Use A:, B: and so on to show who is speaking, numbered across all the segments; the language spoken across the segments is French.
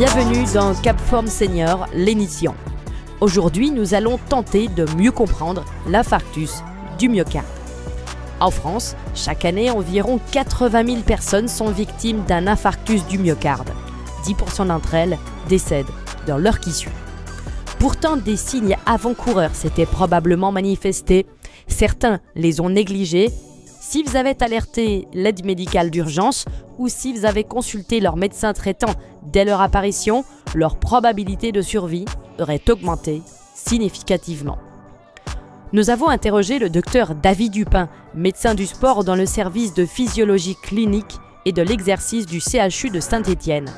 A: Bienvenue dans CapForm Senior, l'émission. Aujourd'hui, nous allons tenter de mieux comprendre l'infarctus du myocarde. En France, chaque année, environ 80 000 personnes sont victimes d'un infarctus du myocarde. 10% d'entre elles décèdent dans l'heure qui suit. Pourtant, des signes avant-coureurs s'étaient probablement manifestés. Certains les ont négligés. Si vous avez alerté l'aide médicale d'urgence ou si vous avez consulté leur médecin traitant dès leur apparition, leur probabilité de survie aurait augmenté significativement. Nous avons interrogé le docteur David Dupin, médecin du sport dans le service de physiologie clinique et de l'exercice du CHU de Saint-Étienne.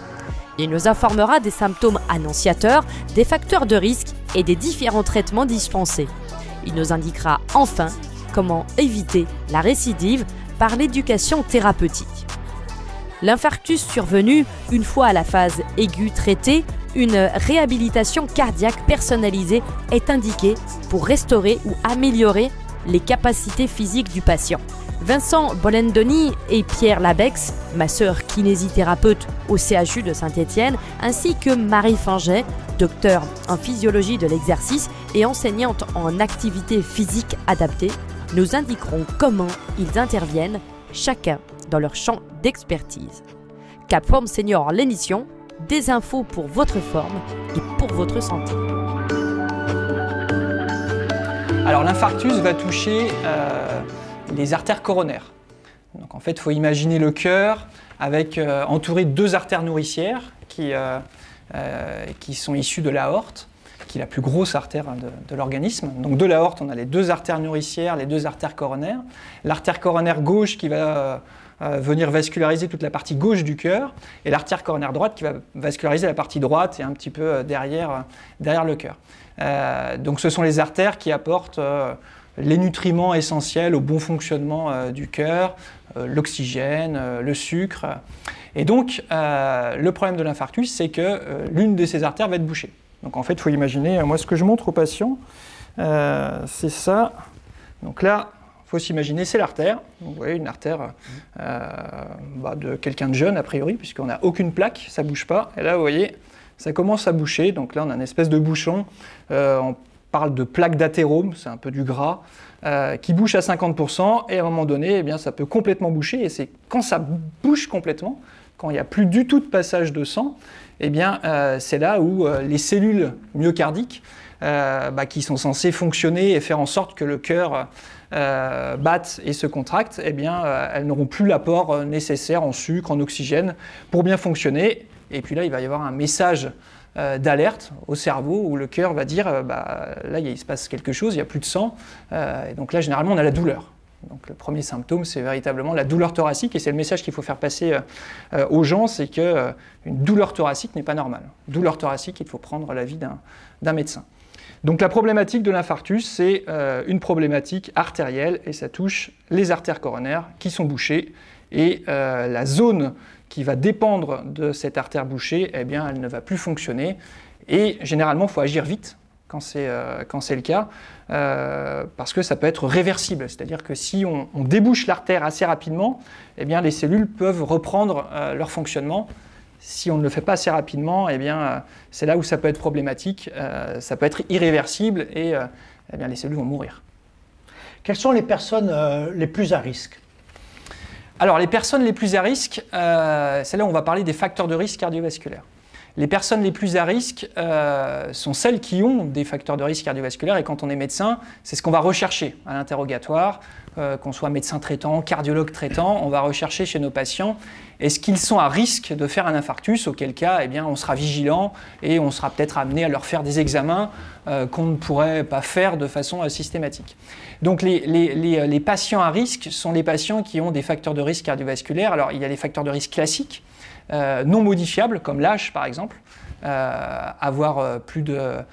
A: Il nous informera des symptômes annonciateurs, des facteurs de risque et des différents traitements dispensés. Il nous indiquera enfin comment éviter la récidive par l'éducation thérapeutique. L'infarctus survenu une fois à la phase aiguë traitée, une réhabilitation cardiaque personnalisée est indiquée pour restaurer ou améliorer les capacités physiques du patient. Vincent Bolendoni et Pierre Labex, masseur kinésithérapeute au CHU de Saint-Étienne, ainsi que Marie Fanget, docteur en physiologie de l'exercice et enseignante en activité physique adaptée, nous indiqueront comment ils interviennent, chacun dans leur champ d'expertise. CapForm Senior, l'émission, des infos pour votre forme et pour votre santé.
B: Alors l'infarctus va toucher les artères coronaires. Donc en fait, il faut imaginer le cœur avec entouré de deux artères nourricières qui sont issues de l'aorte, qui est la plus grosse artère de l'organisme. Donc de l'aorte, on a les deux artères nourricières, les deux artères coronaires. L'artère coronaire gauche qui va venir vasculariser toute la partie gauche du cœur, et l'artère coronaire droite qui va vasculariser la partie droite et un petit peu derrière le cœur. Donc ce sont les artères qui apportent les nutriments essentiels au bon fonctionnement du cœur, l'oxygène, le sucre. Et donc le problème de l'infarctus, c'est que l'une de ces artères va être bouchée. Donc en fait, il faut imaginer, moi ce que je montre aux patients, c'est ça. Donc là, il faut s'imaginer, c'est l'artère. Vous voyez, une artère de quelqu'un de jeune, a priori, puisqu'on n'a aucune plaque, ça ne bouge pas. Et là, vous voyez, ça commence à boucher. Donc là, on a une espèce de bouchon. On parle de plaque d'athérome, c'est un peu du gras, qui bouche à 50%. Et à un moment donné, eh bien, ça peut complètement boucher. Et c'est quand ça bouche complètement, quand il n'y a plus du tout de passage de sang, eh bien, c'est là où les cellules myocardiques, qui sont censées fonctionner et faire en sorte que le cœur batte et se contracte, eh bien, elles n'auront plus l'apport nécessaire en sucre, en oxygène pour bien fonctionner. Et puis là, il va y avoir un message d'alerte au cerveau où le cœur va dire là, il se passe quelque chose, il n'y a plus de sang. Et donc là, généralement, on a la douleur. Donc le premier symptôme, c'est véritablement la douleur thoracique, et c'est le message qu'il faut faire passer aux gens, c'est qu'une douleur thoracique n'est pas normale. Douleur thoracique, il faut prendre l'avis d'un médecin. Donc la problématique de l'infarctus, c'est une problématique artérielle, et ça touche les artères coronaires qui sont bouchées, et la zone qui va dépendre de cette artère bouchée, eh bien, elle ne va plus fonctionner, et généralement, il faut agir vite quand c'est le cas, parce que ça peut être réversible. C'est-à-dire que si on débouche l'artère assez rapidement, eh bien, les cellules peuvent reprendre leur fonctionnement. Si on ne le fait pas assez rapidement, eh bien, c'est là où ça peut être problématique, ça peut être irréversible, et eh bien, les cellules vont mourir.
C: Quelles sont les personnes les plus à risque?
B: Alors, les personnes les plus à risque, c'est là où on va parler des facteurs de risque cardiovasculaires. Les personnes les plus à risque sont celles qui ont des facteurs de risque cardiovasculaires, et quand on est médecin, c'est ce qu'on va rechercher à l'interrogatoire, qu'on soit médecin traitant, cardiologue traitant, on va rechercher chez nos patients est-ce qu'ils sont à risque de faire un infarctus, auquel cas eh bien, on sera vigilant et on sera peut-être amené à leur faire des examens qu'on ne pourrait pas faire de façon systématique. Donc les patients à risque sont les patients qui ont des facteurs de risque cardiovasculaires. Alors il y a les facteurs de risque classiques, non modifiables, comme l'âge par exemple. Avoir plus de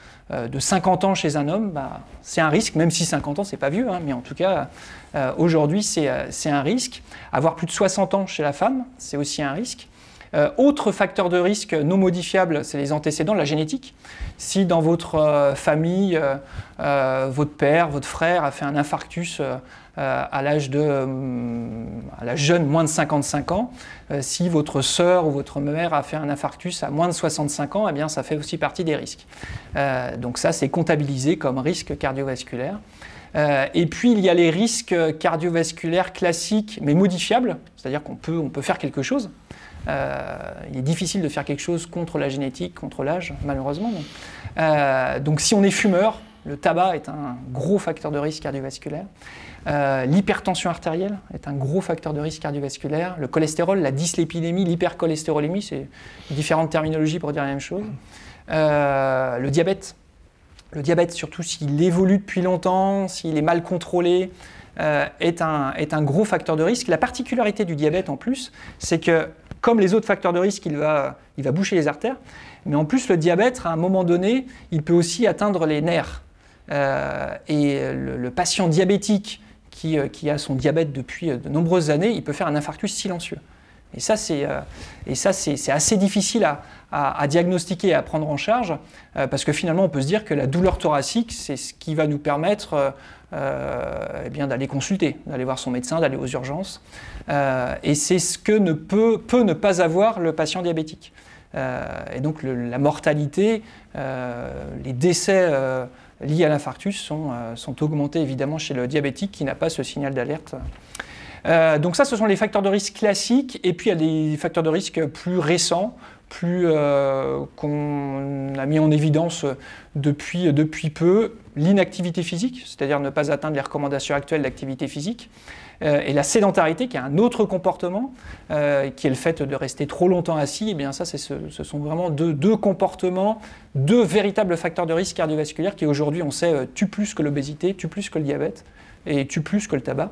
B: 50 ans chez un homme, c'est un risque, même si 50 ans c'est pas vieux, mais en tout cas aujourd'hui c'est un risque. Avoir plus de 60 ans chez la femme, c'est aussi un risque. Autre facteur de risque non modifiable, c'est les antécédents, la génétique. Si dans votre famille, votre père, votre frère a fait un infarctus à l'âge jeune, moins de 55 ans. Si votre sœur ou votre mère a fait un infarctus à moins de 65 ans, eh bien, ça fait aussi partie des risques. Donc ça, c'est comptabilisé comme risque cardiovasculaire. Et puis, il y a les risques cardiovasculaires classiques, mais modifiables, c'est-à-dire qu'on peut faire quelque chose. Il est difficile de faire quelque chose contre la génétique, contre l'âge, malheureusement. Donc, si on est fumeur, le tabac est un gros facteur de risque cardiovasculaire. L'hypertension artérielle est un gros facteur de risque cardiovasculaire. Le cholestérol, la dyslipidémie, l'hypercholestérolémie, c'est différentes terminologies pour dire la même chose. Le diabète. Le diabète, surtout s'il évolue depuis longtemps, s'il est mal contrôlé, est un gros facteur de risque. La particularité du diabète, en plus, c'est que, comme les autres facteurs de risque, il va boucher les artères, mais en plus, le diabète, à un moment donné, il peut aussi atteindre les nerfs. Et le patient diabétique qui a son diabète depuis de nombreuses années, il peut faire un infarctus silencieux. Et ça, c'est assez difficile à diagnostiquer et à prendre en charge, parce que finalement, on peut se dire que la douleur thoracique, c'est ce qui va nous permettre d'aller consulter, d'aller voir son médecin, d'aller aux urgences. Et c'est ce que peut ne pas avoir le patient diabétique. Et donc, la mortalité, les décès liés à l'infarctus sont augmentés évidemment chez le diabétique qui n'a pas ce signal d'alerte. Donc ça, ce sont les facteurs de risque classiques, et puis il y a des facteurs de risque plus récents, qu'on a mis en évidence depuis peu. L'inactivité physique, c'est-à-dire ne pas atteindre les recommandations actuelles d'activité physique, et la sédentarité, qui est un autre comportement, qui est le fait de rester trop longtemps assis. Et bien ça, ce sont vraiment deux comportements, deux véritables facteurs de risque cardiovasculaire qui aujourd'hui, on sait, tuent plus que l'obésité, tuent plus que le diabète, et tuent plus que le tabac.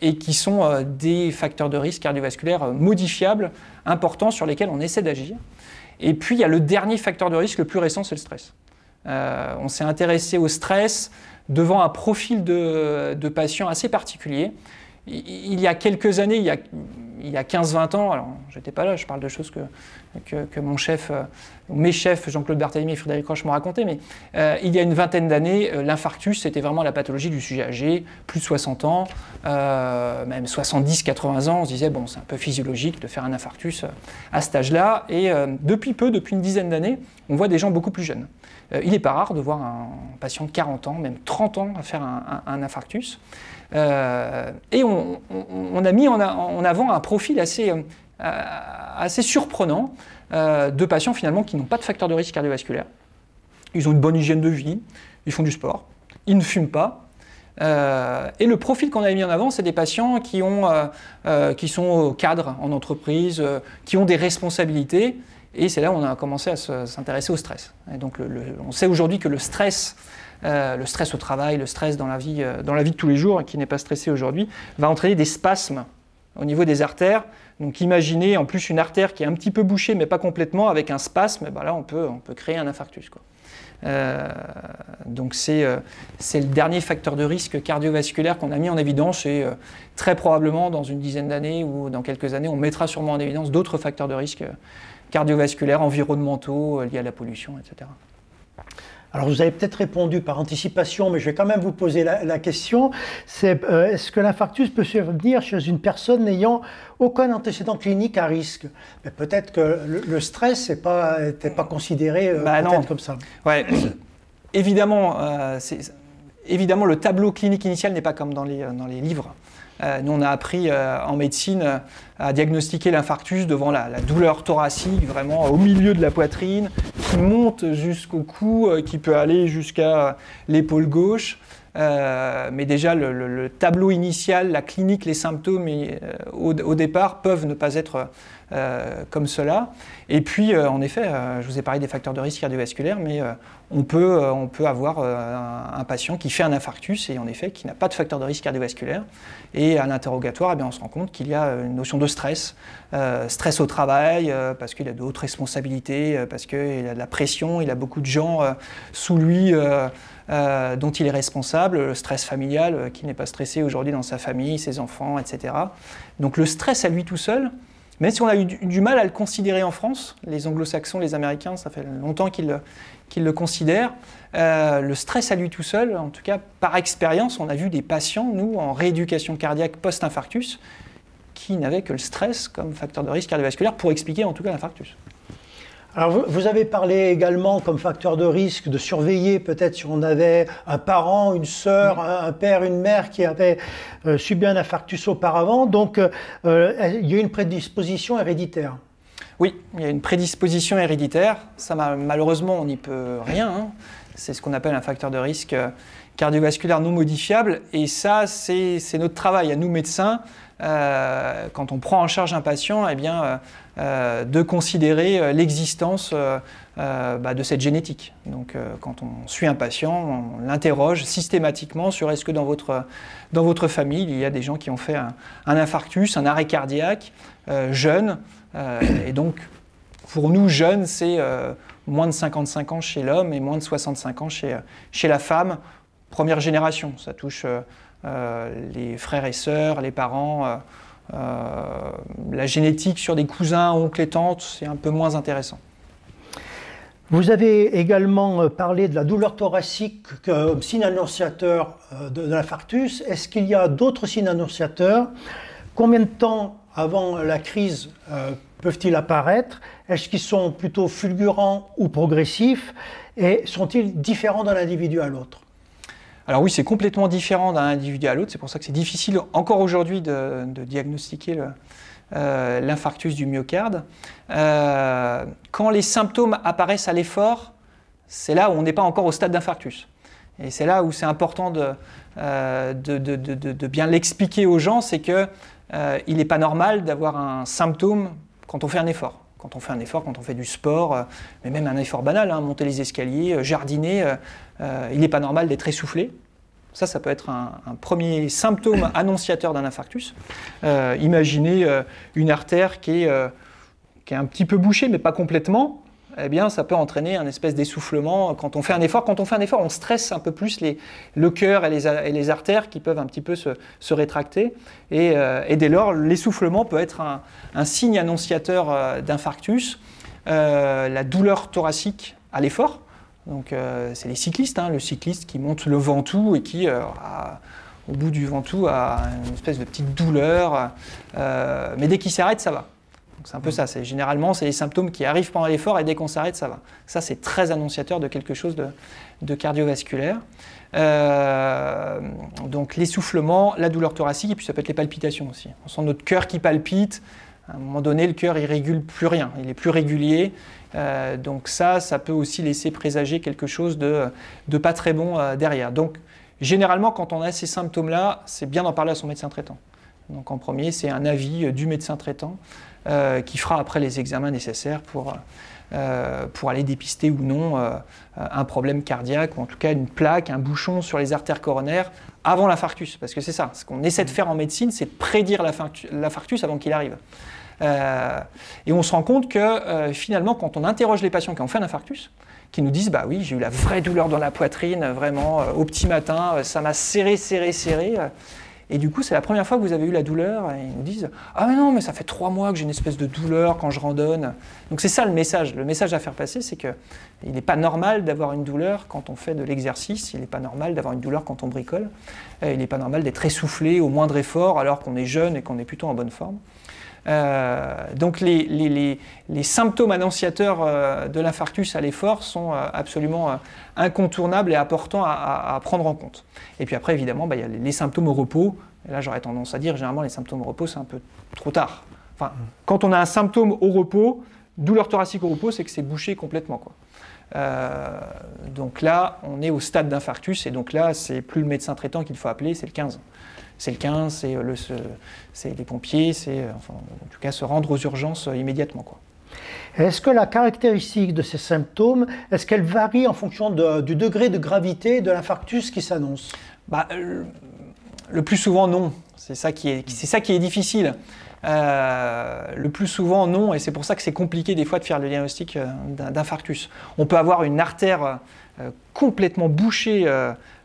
B: Et qui sont des facteurs de risque cardiovasculaire modifiables, importants, sur lesquels on essaie d'agir. Et puis, il y a le dernier facteur de risque le plus récent, c'est le stress. On s'est intéressé au stress devant un profil de patients assez particulier. Il y a quelques années, il y a 15-20 ans, alors j'étais pas là, je parle de choses que mes chefs Jean-Claude Barthélemy et Frédéric Roche m'ont raconté, mais il y a une vingtaine d'années, l'infarctus, c'était vraiment la pathologie du sujet âgé, plus de 60 ans, même 70-80 ans, on se disait, bon, c'est un peu physiologique de faire un infarctus à cet âge-là, et depuis une dizaine d'années, on voit des gens beaucoup plus jeunes. Il n'est pas rare de voir un patient de 40 ans, même 30 ans, à faire un infarctus. Et on a mis en avant un profil assez surprenant de patients finalement qui n'ont pas de facteur de risque cardiovasculaire. Ils ont une bonne hygiène de vie, ils font du sport, ils ne fument pas. Et le profil qu'on a mis en avant, c'est des patients qui sont cadres en entreprise, qui ont des responsabilités. Et c'est là où on a commencé à s'intéresser au stress. Et donc on sait aujourd'hui que le stress au travail, le stress dans la vie de tous les jours, qui n'est pas stressé aujourd'hui, va entraîner des spasmes au niveau des artères. Donc imaginez en plus une artère qui est un petit peu bouchée, mais pas complètement, avec un spasme, ben là on peut créer un infarctus, quoi. Donc c'est le dernier facteur de risque cardiovasculaire qu'on a mis en évidence, et très probablement dans une dizaine d'années ou dans quelques années, on mettra sûrement en évidence d'autres facteurs de risque cardiovasculaires, environnementaux, liés à la pollution, etc.
C: Alors vous avez peut-être répondu par anticipation, mais je vais quand même vous poser la question. C'est est-ce que l'infarctus peut survenir chez une personne n'ayant aucun antécédent clinique à risque? Mais peut-être que le stress n'était pas considéré comme ça.
B: Ouais. Évidemment, le tableau clinique initial n'est pas comme dans les livres. Nous, on a appris en médecine à diagnostiquer l'infarctus devant la douleur thoracique, vraiment au milieu de la poitrine, qui monte jusqu'au cou, qui peut aller jusqu'à l'épaule gauche. Mais déjà, le tableau initial, la clinique, les symptômes au départ peuvent ne pas être comme cela. Et puis, en effet, je vous ai parlé des facteurs de risque cardiovasculaire, mais on peut avoir un patient qui fait un infarctus et en effet qui n'a pas de facteur de risque cardiovasculaire. Et à l'interrogatoire, on se rend compte qu'il y a une notion de stress, stress au travail, parce qu'il a d'autres responsabilités, parce qu'il a de la pression, il a beaucoup de gens sous lui dont il est responsable, le stress familial, qui n'est pas stressé aujourd'hui dans sa famille, ses enfants, etc. Donc le stress à lui tout seul, Même si on a eu du mal à le considérer en France, les anglo-saxons, les américains, ça fait longtemps qu'ils le considèrent, le stress à lui tout seul, en tout cas par expérience, on a vu des patients, nous, en rééducation cardiaque post-infarctus, qui n'avaient que le stress comme facteur de risque cardiovasculaire pour expliquer en tout cas l'infarctus.
C: Alors vous avez parlé également comme facteur de risque de surveiller peut-être si on avait un parent, une sœur, un père, une mère qui avait subi un infarctus auparavant, donc il y a une prédisposition héréditaire.
B: Oui, il y a une prédisposition héréditaire, ça malheureusement on n'y peut rien, hein. C'est ce qu'on appelle un facteur de risque cardiovasculaire non modifiable et ça c'est notre travail à nous médecins, quand on prend en charge un patient, eh bien, de considérer l'existence de cette génétique. Donc quand on suit un patient, on l'interroge systématiquement sur est-ce que dans votre famille, il y a des gens qui ont fait un infarctus, un arrêt cardiaque, jeunes, et donc pour nous jeunes, c'est moins de 55 ans chez l'homme et moins de 65 ans chez la femme, première génération, ça touche les frères et sœurs, les parents, la génétique sur des cousins, oncles et tantes, c'est un peu moins intéressant.
C: Vous avez également parlé de la douleur thoracique comme signe annonciateur de l'infarctus. Est-ce qu'il y a d'autres signes annonciateurs? Combien de temps avant la crise peuvent-ils apparaître? Est-ce qu'ils sont plutôt fulgurants ou progressifs? Et sont-ils différents d'un individu à l'autre?
B: Alors oui, c'est complètement différent d'un individu à l'autre, c'est pour ça que c'est difficile encore aujourd'hui de diagnostiquer l'infarctus du myocarde. Quand les symptômes apparaissent à l'effort, c'est là où on n'est pas encore au stade d'infarctus. Et c'est là où c'est important de bien l'expliquer aux gens, c'est qu'il n'est pas normal d'avoir un symptôme quand on fait un effort. Quand on fait un effort, quand on fait du sport, mais même un effort banal, hein, monter les escaliers, jardiner, il n'est pas normal d'être essoufflé. Ça peut être un premier symptôme annonciateur d'un infarctus. Imaginez une artère qui est un petit peu bouchée, mais pas complètement. Eh bien, ça peut entraîner un espèce d'essoufflement quand on fait un effort. Quand on fait un effort, on stresse un peu plus le cœur et les artères qui peuvent un petit peu se rétracter. Et dès lors, l'essoufflement peut être un signe annonciateur d'infarctus. La douleur thoracique à l'effort. Donc, c'est les cyclistes, hein, le cycliste qui monte le Ventoux et qui, au bout du Ventoux, a une espèce de petite douleur. Mais dès qu'il s'arrête, ça va. C'est un peu ça, généralement c'est les symptômes qui arrivent pendant l'effort et dès qu'on s'arrête ça va. Ça c'est très annonciateur de quelque chose de cardiovasculaire. Donc l'essoufflement, la douleur thoracique et puis ça peut être les palpitations aussi. On sent notre cœur qui palpite, à un moment donné le cœur il régule plus rien, il est plus régulier. Donc ça peut aussi laisser présager quelque chose de pas très bon derrière. Donc généralement quand on a ces symptômes là, c'est bien d'en parler à son médecin traitant. Donc en premier c'est un avis du médecin traitant. Qui fera après les examens nécessaires pour aller dépister ou non un problème cardiaque ou en tout cas une plaque, un bouchon sur les artères coronaires avant l'infarctus. Parce que c'est ça, ce qu'on essaie de faire en médecine, c'est de prédire l'infarctus avant qu'il arrive. Et on se rend compte que finalement, quand on interroge les patients qui ont fait un infarctus, qui nous disent « bah oui, j'ai eu la vraie douleur dans la poitrine, vraiment, au petit matin, ça m'a serré. » Et du coup, c'est la première fois que vous avez eu la douleur, et ils nous disent « ah mais non, mais ça fait 3 mois que j'ai une espèce de douleur quand je randonne. » Donc c'est ça le message. Le message à faire passer, c'est qu'il n'est pas normal d'avoir une douleur quand on fait de l'exercice, il n'est pas normal d'avoir une douleur quand on bricole, il n'est pas normal d'être essoufflé au moindre effort alors qu'on est jeune et qu'on est plutôt en bonne forme. Donc les symptômes annonciateurs de l'infarctus à l'effort sont absolument incontournables et importants à prendre en compte. Et puis après, évidemment, il y a les symptômes au repos. Et là, j'aurais tendance à dire, généralement, les symptômes au repos, c'est un peu trop tard. Enfin, quand on a un symptôme au repos, douleur thoracique au repos, c'est que c'est bouché complètement, quoi. Donc là, on est au stade d'infarctus, et donc là, c'est plus le médecin traitant qu'il faut appeler, c'est le 15. C'est le 15, c'est les pompiers, c'est enfin, en tout cas se rendre aux urgences immédiatement, quoi.
C: Est-ce que la caractéristique de ces symptômes, est-ce qu'elle varie en fonction du degré de gravité de l'infarctus qui s'annonce?
B: Le plus souvent, non. C'est ça qui est difficile. Le plus souvent, non, et c'est pour ça que c'est compliqué des fois de faire le diagnostic d'infarctus. On peut avoir une artère complètement bouchée,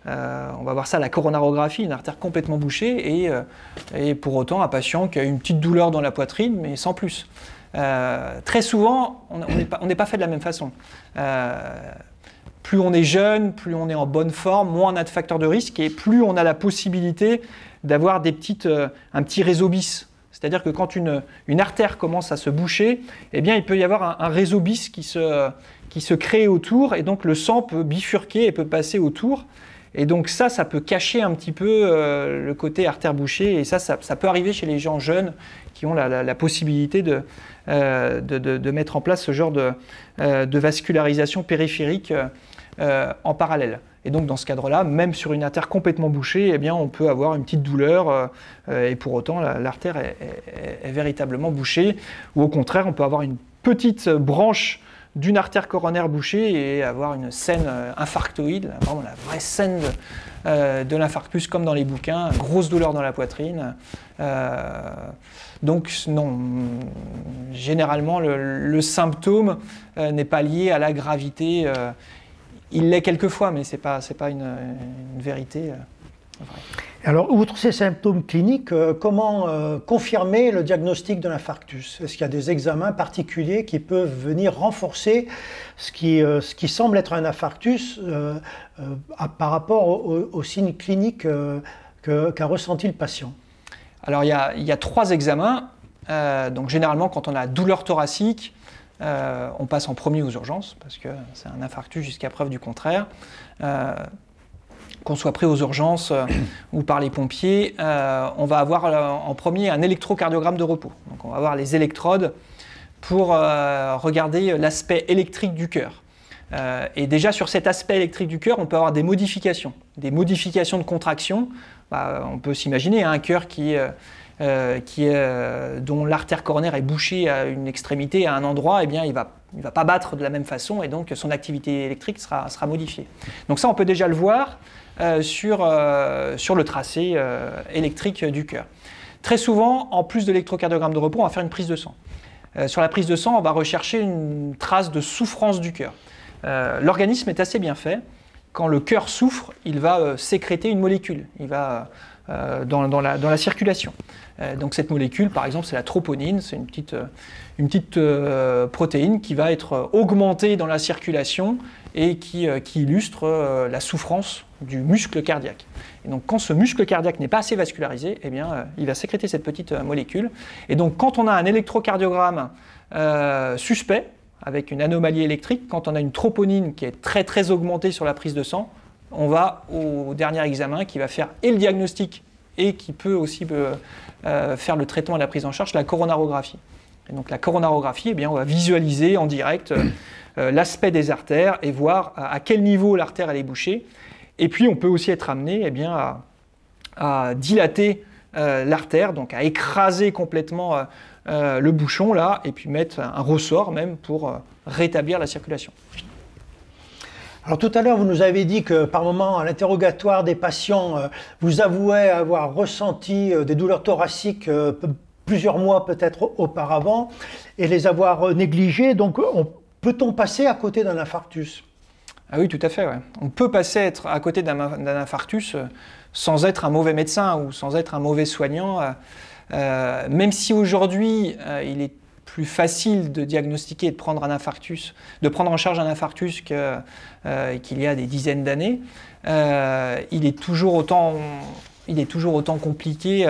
B: on va voir ça à la coronarographie, une artère complètement bouchée, et pour autant un patient qui a une petite douleur dans la poitrine, mais sans plus. Très souvent, on n'est pas fait de la même façon. Plus on est jeune, plus on est en bonne forme, moins on a de facteurs de risque, et plus on a la possibilité d'avoir un petit réseau bis. C'est-à-dire que quand une artère commence à se boucher, eh bien, il peut y avoir un réseau bis qui se crée autour, et donc le sang peut bifurquer et peut passer autour. Et donc ça peut cacher un petit peu le côté artère bouchée, et ça peut arriver chez les gens jeunes qui ont la possibilité de mettre en place ce genre de vascularisation périphérique en parallèle. Et donc dans ce cadre-là, même sur une artère complètement bouchée, eh bien, on peut avoir une petite douleur et pour autant l'artère est véritablement bouchée. Ou au contraire, on peut avoir une petite branche d'une artère coronaire bouchée et avoir une scène infarctoïde, vraiment la vraie scène de l'infarctus comme dans les bouquins, grosse douleur dans la poitrine. Donc non, généralement le symptôme n'est pas lié à la gravité. Il l'est quelquefois, mais ce n'est pas une vérité vraie.
C: Alors, outre ces symptômes cliniques, comment confirmer le diagnostic de l'infarctus? Est-ce qu'il y a des examens particuliers qui peuvent venir renforcer ce qui semble être un infarctus par rapport aux signes cliniques qu'a ressenti le patient?
B: Alors, il y a 3 examens. Donc, généralement, quand on a douleur thoracique, on passe en premier aux urgences, parce que c'est un infarctus jusqu'à preuve du contraire. Qu'on soit pris aux urgences ou par les pompiers, on va avoir en premier un électrocardiogramme de repos. Donc on va avoir les électrodes pour regarder l'aspect électrique du cœur. Et déjà sur cet aspect électrique du cœur, on peut avoir des modifications de contraction. On peut s'imaginer un cœur dont l'artère coronaire est bouchée à une extrémité, à un endroit, eh bien, il va pas battre de la même façon et donc son activité électrique sera modifiée. Donc ça, on peut déjà le voir sur le tracé électrique du cœur. Très souvent, en plus de l'électrocardiogramme de repos, on va faire une prise de sang. Sur la prise de sang, on va rechercher une trace de souffrance du cœur. L'organisme est assez bien fait. Quand le cœur souffre, il va sécréter une molécule. Il va dans la circulation. Donc cette molécule, par exemple, c'est la troponine, c'est une petite protéine qui va être augmentée dans la circulation et qui illustre la souffrance du muscle cardiaque. Et donc quand ce muscle cardiaque n'est pas assez vascularisé, eh bien, il va sécréter cette petite molécule. Et donc quand on a un électrocardiogramme suspect, avec une anomalie électrique, quand on a une troponine qui est très très augmentée sur la prise de sang, on va au dernier examen qui va faire et le diagnostic et qui peut aussi faire le traitement et la prise en charge, la coronarographie. Et donc la coronarographie, eh bien, on va visualiser en direct l'aspect des artères et voir à quel niveau l'artère elle est bouchée. Et puis on peut aussi être amené eh bien, à dilater l'artère, donc à écraser complètement le bouchon là, et puis mettre un ressort même pour rétablir la circulation.
C: Alors tout à l'heure, vous nous avez dit que par moment, à l'interrogatoire des patients, vous avouez avoir ressenti des douleurs thoraciques plusieurs mois peut-être auparavant et les avoir négligées. Donc peut-on passer à côté d'un infarctus?
B: Ah oui, tout à fait. Ouais. On peut passer à côté d'un infarctus sans être un mauvais médecin ou sans être un mauvais soignant. Même si aujourd'hui, il est plus facile de diagnostiquer et de prendre un infarctus, de prendre en charge un infarctus qu'il y a des dizaines d'années, il est toujours autant compliqué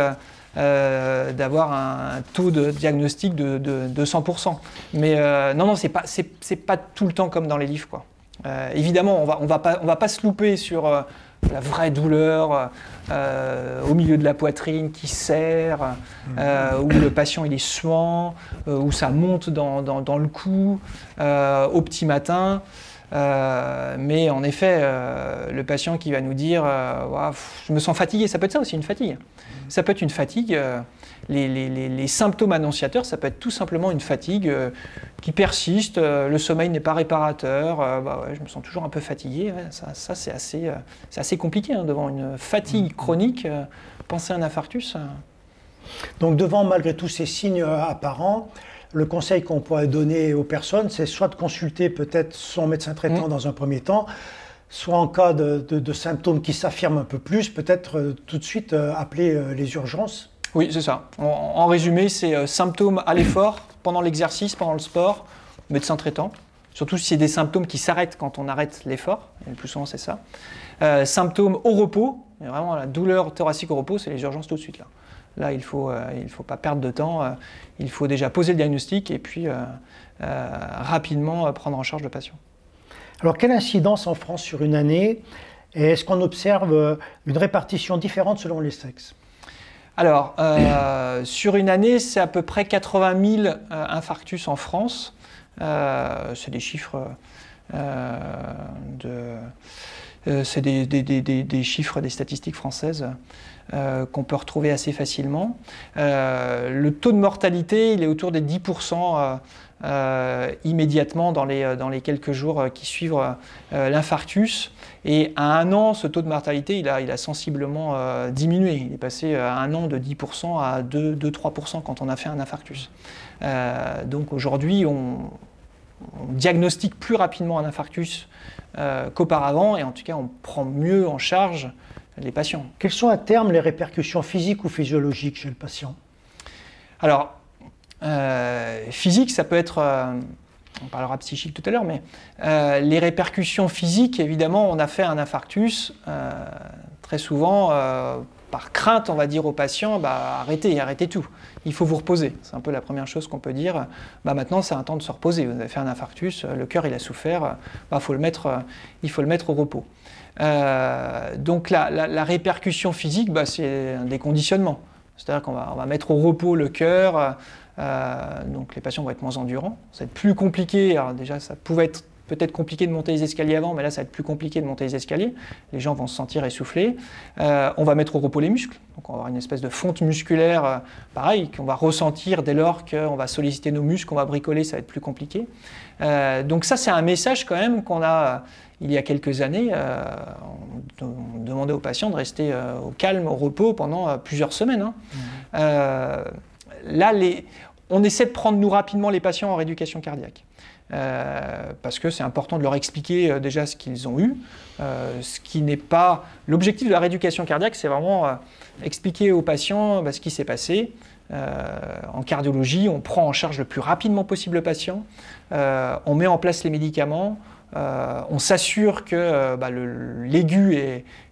B: d'avoir un taux de diagnostic de 100%. Mais non, c'est pas tout le temps comme dans les livres, quoi. Évidemment, on va pas se louper sur la vraie douleur au milieu de la poitrine qui serre, où le patient il est suant, où ça monte dans le cou au petit matin. Mais en effet, le patient qui va nous dire je me sens fatigué, ça peut être ça aussi, une fatigue. Ça peut être une fatigue. Les symptômes annonciateurs, ça peut être tout simplement une fatigue qui persiste, le sommeil n'est pas réparateur, je me sens toujours un peu fatigué. Ouais, ça c'est assez compliqué, hein, devant une fatigue chronique, penser à un infarctus.
C: Donc devant, malgré tous ces signes apparents, le conseil qu'on pourrait donner aux personnes, c'est soit de consulter peut-être son médecin traitant dans un premier temps, soit en cas de symptômes qui s'affirment un peu plus, peut-être tout de suite appeler les urgences.
B: Oui, c'est ça. En résumé, c'est symptômes à l'effort, pendant l'exercice, pendant le sport, médecin traitant. Surtout si c'est des symptômes qui s'arrêtent quand on arrête l'effort, et le plus souvent c'est ça. Symptômes au repos, mais vraiment la douleur thoracique au repos, c'est les urgences tout de suite. Là, il ne faut pas perdre de temps, il faut déjà poser le diagnostic et puis rapidement prendre en charge le patient.
C: Alors, quelle incidence en France sur une année? Et est-ce qu'on observe une répartition différente selon les sexes?
B: Alors, sur une année, c'est à peu près 80 000 infarctus en France. C'est des chiffres c'est des chiffres des statistiques françaises qu'on peut retrouver assez facilement. Le taux de mortalité, il est autour des 10% immédiatement dans les quelques jours qui suivent l'infarctus. Et à 1 an, ce taux de mortalité, il a sensiblement diminué. Il est passé à 1 an de 10% à 2-3% quand on a fait un infarctus. Donc aujourd'hui, on diagnostique plus rapidement un infarctus qu'auparavant, et en tout cas, on prend mieux en charge les patients.
C: Quelles sont à terme les répercussions physiques ou physiologiques chez le patient?
B: Alors, physique, ça peut être, on parlera psychique tout à l'heure, mais les répercussions physiques, évidemment, on a fait un infarctus, très souvent, par crainte, on va dire au patient, arrêtez tout, il faut vous reposer. C'est un peu la première chose qu'on peut dire. Maintenant, c'est un temps de se reposer. Vous avez fait un infarctus, le cœur il a souffert, il faut le mettre au repos. Donc la répercussion physique, c'est un déconditionnement. C'est-à-dire qu'on va mettre au repos le cœur, donc les patients vont être moins endurants. Ça va être plus compliqué. Alors déjà, ça pouvait être peut-être compliqué de monter les escaliers avant, mais là, ça va être plus compliqué de monter les escaliers. Les gens vont se sentir essoufflés. On va mettre au repos les muscles. Donc, on va avoir une espèce de fonte musculaire, pareil, qu'on va ressentir dès lors qu'on va solliciter nos muscles, qu'on va bricoler, ça va être plus compliqué. Donc ça, c'est un message quand même qu'on a, il y a quelques années, on demandait aux patients de rester au calme, au repos pendant plusieurs semaines. Là, on essaie de prendre nous rapidement les patients en rééducation cardiaque. Parce que c'est important de leur expliquer déjà ce qu'ils ont eu, ce qui n'est pas... L'objectif de la rééducation cardiaque, c'est vraiment expliquer aux patients ce qui s'est passé. En cardiologie, on prend en charge le plus rapidement possible le patient, on met en place les médicaments, on s'assure que l'aigu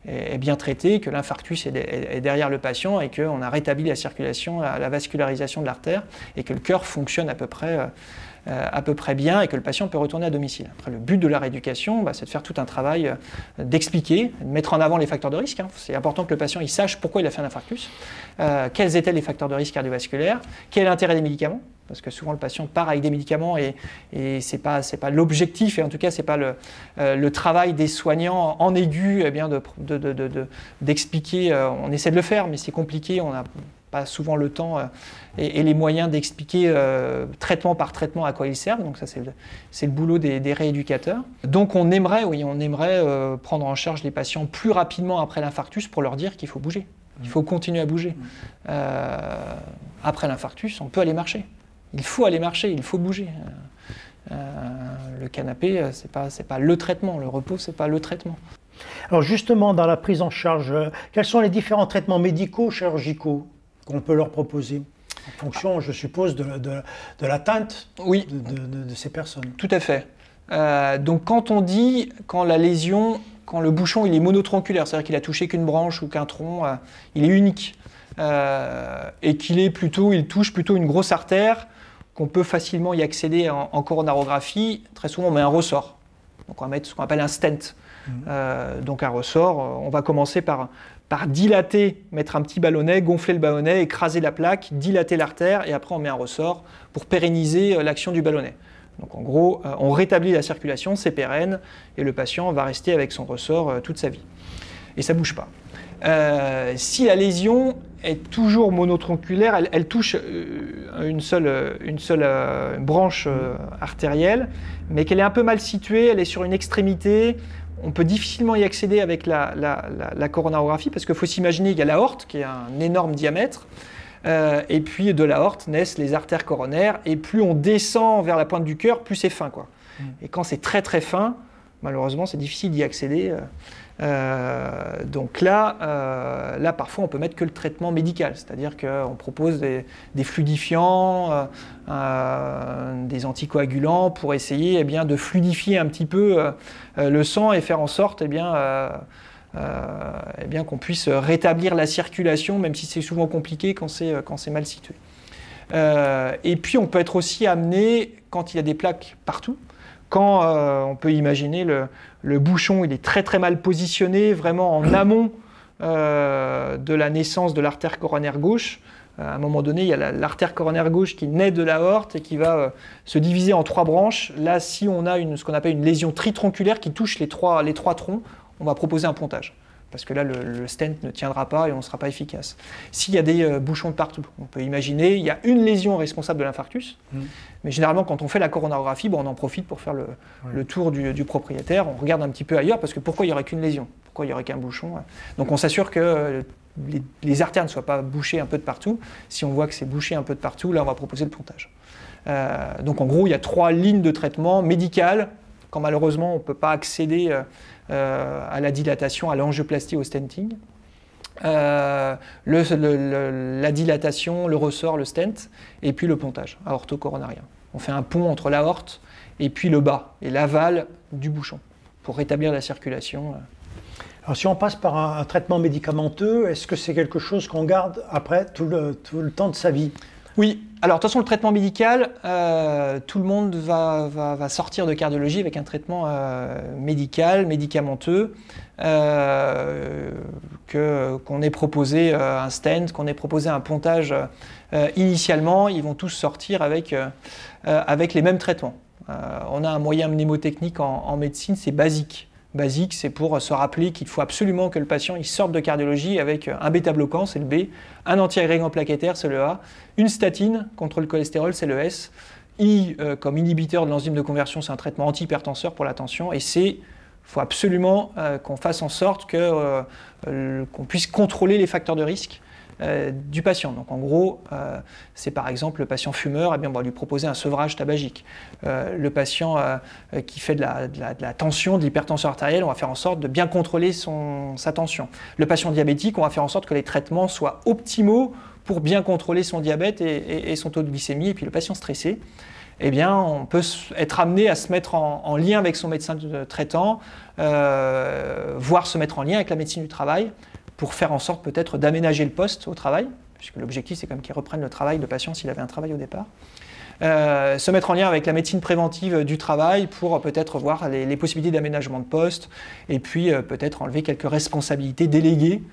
B: est bien traité, que l'infarctus est derrière le patient et qu'on a rétabli la circulation, la vascularisation de l'artère et que le cœur fonctionne à peu près bien et que le patient peut retourner à domicile. Après, le but de la rééducation, c'est de faire tout un travail d'expliquer, de mettre en avant les facteurs de risque. C'est important que le patient il sache pourquoi il a fait un infarctus, quels étaient les facteurs de risque cardiovasculaires, quel est l'intérêt des médicaments, parce que souvent le patient part avec des médicaments et c'est pas l'objectif, et en tout cas c'est pas le travail des soignants en aigu d'expliquer, on essaie de le faire mais c'est compliqué, on n'a pas souvent le temps et les moyens d'expliquer traitement par traitement à quoi ils servent, donc ça c'est le boulot des rééducateurs. Donc on aimerait prendre en charge les patients plus rapidement après l'infarctus pour leur dire qu'il faut bouger, il faut continuer à bouger. Après l'infarctus, on peut aller marcher. Il faut aller marcher, il faut bouger. Le canapé, c'est pas le traitement, le repos, c'est pas le traitement.
C: Alors justement, dans la prise en charge, quels sont les différents traitements médicaux, chirurgicaux qu'on peut leur proposer en fonction, je suppose, de l'atteinte de ces personnes?
B: Tout à fait. Donc quand la lésion, quand le bouchon il est monotronculaire, c'est-à-dire qu'il a touché qu'une branche ou qu'un tronc, il est unique, et qu'il touche plutôt une grosse artère, qu'on peut facilement y accéder en coronarographie, très souvent on met un ressort. Donc on va mettre ce qu'on appelle un stent. Donc un ressort, on va commencer par dilater, mettre un petit ballonnet, gonfler le ballonnet, écraser la plaque, dilater l'artère et après on met un ressort pour pérenniser l'action du ballonnet. Donc en gros, on rétablit la circulation, c'est pérenne et le patient va rester avec son ressort toute sa vie. Et ça ne bouge pas. Si la lésion est toujours monotronculaire, elle touche une seule branche artérielle, mais qu'elle est un peu mal située, elle est sur une extrémité, on peut difficilement y accéder avec la coronarographie, parce qu'il faut s'imaginer qu'il y a l'aorte, qui est un énorme diamètre, Et puis de l'aorte naissent les artères coronaires. Et plus on descend vers la pointe du cœur, plus c'est fin, quoi. Et quand c'est très très fin, malheureusement, c'est difficile d'y accéder. Donc là, parfois, on peut mettre que le traitement médical, c'est-à-dire qu'on propose des fluidifiants, des anticoagulants pour essayer de fluidifier un petit peu le sang et faire en sorte qu'on puisse rétablir la circulation, même si c'est souvent compliqué quand c'est mal situé. Et puis, on peut être aussi amené, quand il y a des plaques partout, quand on peut imaginer le bouchon, il est très très mal positionné, vraiment en amont de la naissance de l'artère coronaire gauche. À un moment donné, il y a l'artère coronaire gauche qui naît de l'aorte et qui va se diviser en 3 branches. Là, si on a ce qu'on appelle une lésion tritronculaire qui touche les trois troncs, on va proposer un pontage. Parce que là, le stent ne tiendra pas et on ne sera pas efficace. S'il y a des bouchons de partout, on peut imaginer, il y a une lésion responsable de l'infarctus, mais généralement, quand on fait la coronarographie, on en profite pour faire le tour du propriétaire, on regarde un petit peu ailleurs, parce que pourquoi il n'y aurait qu'une lésion? Pourquoi il n'y aurait qu'un bouchon? Donc on s'assure que les artères ne soient pas bouchées un peu de partout. Si on voit que c'est bouché un peu de partout, là, on va proposer le pontage. Donc en gros, il y a 3 lignes de traitement médicales, quand malheureusement, on ne peut pas accéder à la dilatation, à l'angioplastie, au stenting. La dilatation, le ressort, le stent, et puis le pontage aorto-coronarien. On fait un pont entre l'aorte et puis le bas, et l'aval du bouchon, pour rétablir la circulation.
C: Alors si on passe par un traitement médicamenteux, est-ce que c'est quelque chose qu'on garde après tout le temps de sa vie?
B: Oui, alors de toute façon, le traitement médical, tout le monde va sortir de cardiologie avec un traitement médicamenteux, qu'on ait proposé un stent, qu'on ait proposé un pontage initialement, ils vont tous sortir avec les mêmes traitements. On a un moyen mnémotechnique en médecine, c'est basique. Basique, c'est pour se rappeler qu'il faut absolument que le patient il sorte de cardiologie avec un bêta-bloquant, c'est le B, un antiagrégant plaquettaire, c'est le A, une statine contre le cholestérol, c'est le S, I comme inhibiteur de l'enzyme de conversion, c'est un traitement antihypertenseur pour la tension, et C, il faut absolument qu'on fasse en sorte qu'on puisse contrôler les facteurs de risque du patient. Donc en gros, c'est par exemple le patient fumeur, on va lui proposer un sevrage tabagique. Le patient qui fait de la tension, de l'hypertension artérielle, on va faire en sorte de bien contrôler sa tension. Le patient diabétique, on va faire en sorte que les traitements soient optimaux pour bien contrôler son diabète et son taux de glycémie. Et puis le patient stressé, on peut être amené à se mettre en lien avec son médecin traitant, voire se mettre en lien avec la médecine du travail, pour faire en sorte peut-être d'aménager le poste au travail, puisque l'objectif c'est quand même qu'il reprenne le travail, le patient, s'il avait un travail au départ. Se mettre en lien avec la médecine préventive du travail pour peut-être voir les possibilités d'aménagement de poste, et puis peut-être enlever quelques responsabilités déléguées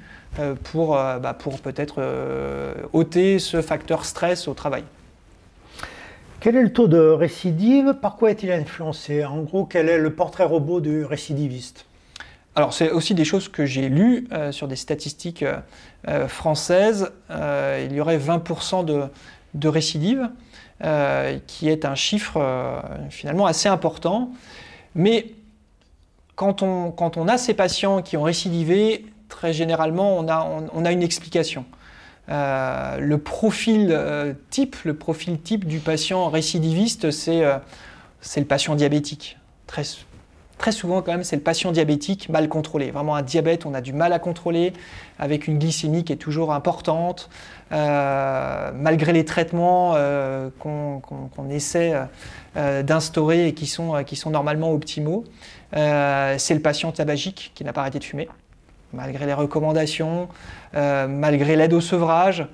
B: pour peut-être ôter ce facteur stress au travail.
C: Quel est le taux de récidive? Par quoi est-il influencé? En gros, quel est le portrait robot du récidiviste?
B: Alors, c'est aussi des choses que j'ai lues sur des statistiques françaises. Il y aurait 20% de récidive, qui est un chiffre finalement assez important. Mais quand on a ces patients qui ont récidivé, très généralement, on a une explication. Le profil type du patient récidiviste, c'est le patient diabétique. Très souvent, quand même, c'est le patient diabétique mal contrôlé. Vraiment, un diabète, on a du mal à contrôler, avec une glycémie qui est toujours importante, malgré les traitements qu'on essaie d'instaurer et qui sont normalement optimaux. C'est le patient tabagique qui n'a pas arrêté de fumer, malgré les recommandations, malgré l'aide au sevrage.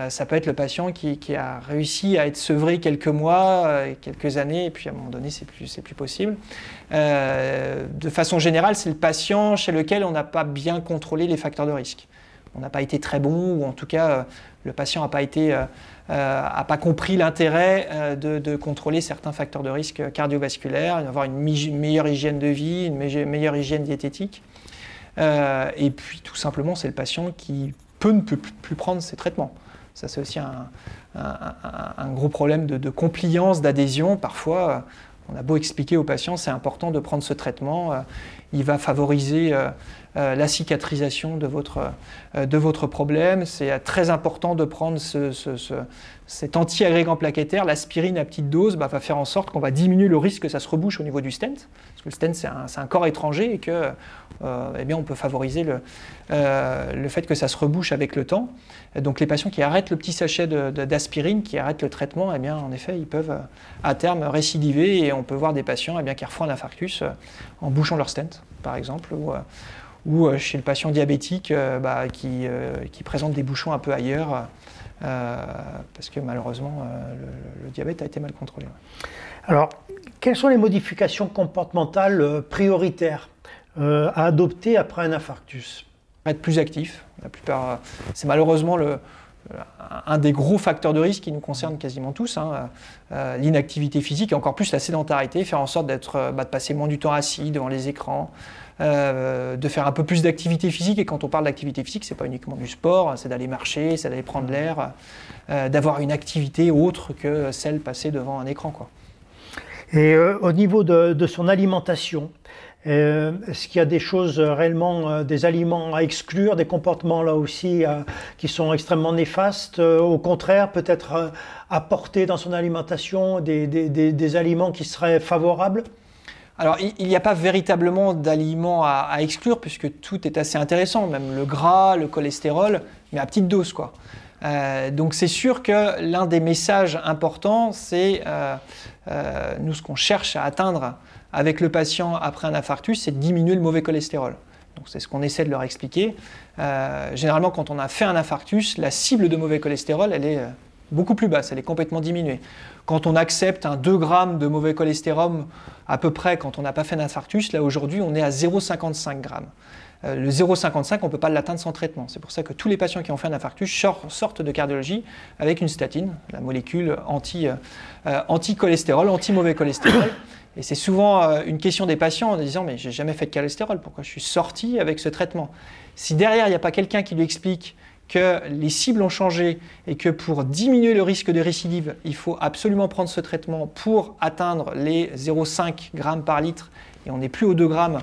B: Ça peut être le patient qui a réussi à être sevré quelques mois, quelques années, et puis à un moment donné, c'est plus possible. De façon générale, c'est le patient chez lequel on n'a pas bien contrôlé les facteurs de risque. On n'a pas été très bon, ou en tout cas, le patient n'a pas compris l'intérêt de contrôler certains facteurs de risque cardiovasculaires, d'avoir une meilleure hygiène de vie, une meilleure hygiène diététique. Et puis, tout simplement, c'est le patient qui ne peut plus prendre ses traitements. Ça, c'est aussi un gros problème de compliance, d'adhésion. Parfois, on a beau expliquer aux patients, c'est important de prendre ce traitement. il va favoriser la cicatrisation de votre problème. C'est très important de prendre cet anti-agrégant plaquettaire. L'aspirine à petite dose va faire en sorte qu'on va diminuer le risque que ça se rebouche au niveau du stent. Parce que le stent, c'est un corps étranger et que, eh bien, on peut favoriser le fait que ça se rebouche avec le temps. Donc les patients qui arrêtent le petit sachet d'aspirine, qui arrêtent le traitement, eh bien, en effet, ils peuvent à terme récidiver et on peut voir des patients eh bien, qui refont un infarctus en bouchant leur stent, par exemple, ou chez le patient diabétique qui présente des bouchons un peu ailleurs parce que malheureusement le diabète a été mal contrôlé.
C: Alors, quelles sont les modifications comportementales prioritaires à adopter après un infarctus?
B: Être plus actif. La plupart, c'est malheureusement un des gros facteurs de risque qui nous concerne quasiment tous, hein, l'inactivité physique et encore plus la sédentarité, faire en sorte de passer moins du temps assis devant les écrans, de faire un peu plus d'activité physique. Et quand on parle d'activité physique, c'est pas uniquement du sport, c'est d'aller marcher, c'est d'aller prendre l'air, d'avoir une activité autre que celle passée devant un écran, quoi.
C: Et au niveau de son alimentation, est-ce qu'il y a des choses réellement, des aliments à exclure, des comportements là aussi qui sont extrêmement néfastes, au contraire peut-être apporter dans son alimentation des aliments qui seraient favorables?
B: Alors, il n'y a pas véritablement d'aliments à exclure puisque tout est assez intéressant, même le gras, le cholestérol, mais à petite dose, quoi. Donc c'est sûr que l'un des messages importants, c'est nous ce qu'on cherche à atteindre avec le patient après un infarctus, c'est de diminuer le mauvais cholestérol. Donc c'est ce qu'on essaie de leur expliquer. Généralement, quand on a fait un infarctus, la cible de mauvais cholestérol, elle est beaucoup plus basse, elle est complètement diminuée. Quand on accepte un 2 grammes de mauvais cholestérol à peu près quand on n'a pas fait d'infarctus, là aujourd'hui on est à 0,55 grammes. Le 0,55, on ne peut pas l'atteindre sans traitement. C'est pour ça que tous les patients qui ont fait un infarctus sortent de cardiologie avec une statine, la molécule anti-cholestérol, anti-mauvais cholestérol. Et c'est souvent une question des patients en disant « mais j'ai jamais fait de cholestérol, pourquoi je suis sorti avec ce traitement ?» Si derrière, il n'y a pas quelqu'un qui lui explique que les cibles ont changé et que pour diminuer le risque de récidive, il faut absolument prendre ce traitement pour atteindre les 0,5 grammes par litre et on n'est plus aux 2 grammes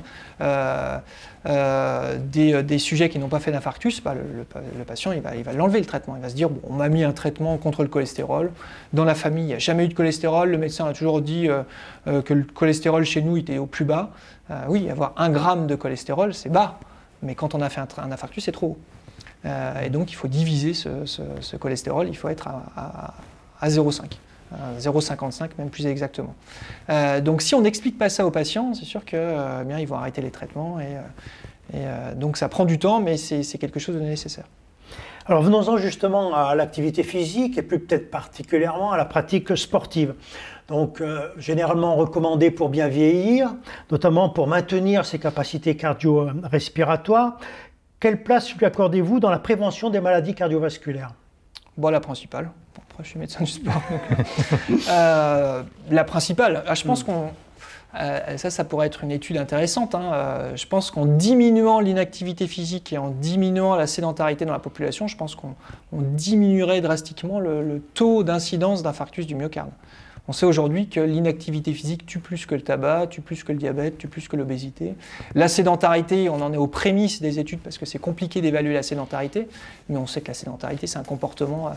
B: des sujets qui n'ont pas fait d'infarctus, le patient il va l'enlever le traitement. Il va se dire bon, on m'a mis un traitement contre le cholestérol. Dans la famille, il n'y a jamais eu de cholestérol. Le médecin a toujours dit que le cholestérol chez nous était au plus bas. Oui, avoir 1 gramme de cholestérol, c'est bas. Mais quand on a fait un infarctus, c'est trop haut. Et donc, il faut diviser ce cholestérol. Il faut être à 0,5. 0,55 même plus exactement. Donc si on n'explique pas ça aux patients, c'est sûr que bien, ils vont arrêter les traitements et donc ça prend du temps mais c'est quelque chose de nécessaire.
C: Alors venons-en justement à l'activité physique et plus peut-être particulièrement à la pratique sportive. Donc généralement recommandée pour bien vieillir, notamment pour maintenir ses capacités cardio-respiratoires. Quelle place lui accordez-vous dans la prévention des maladies cardiovasculaires?
B: Bon, la principale. Bon, après, je suis médecin du sport. Donc, la principale, je pense qu'on... ça pourrait être une étude intéressante. Hein. Je pense qu'en diminuant l'inactivité physique et en diminuant la sédentarité dans la population, je pense qu'on diminuerait drastiquement le taux d'incidence d'infarctus du myocarde. On sait aujourd'hui que l'inactivité physique tue plus que le tabac, tue plus que le diabète, tue plus que l'obésité. La sédentarité, on en est aux prémices des études parce que c'est compliqué d'évaluer la sédentarité, mais on sait que la sédentarité, c'est un comportement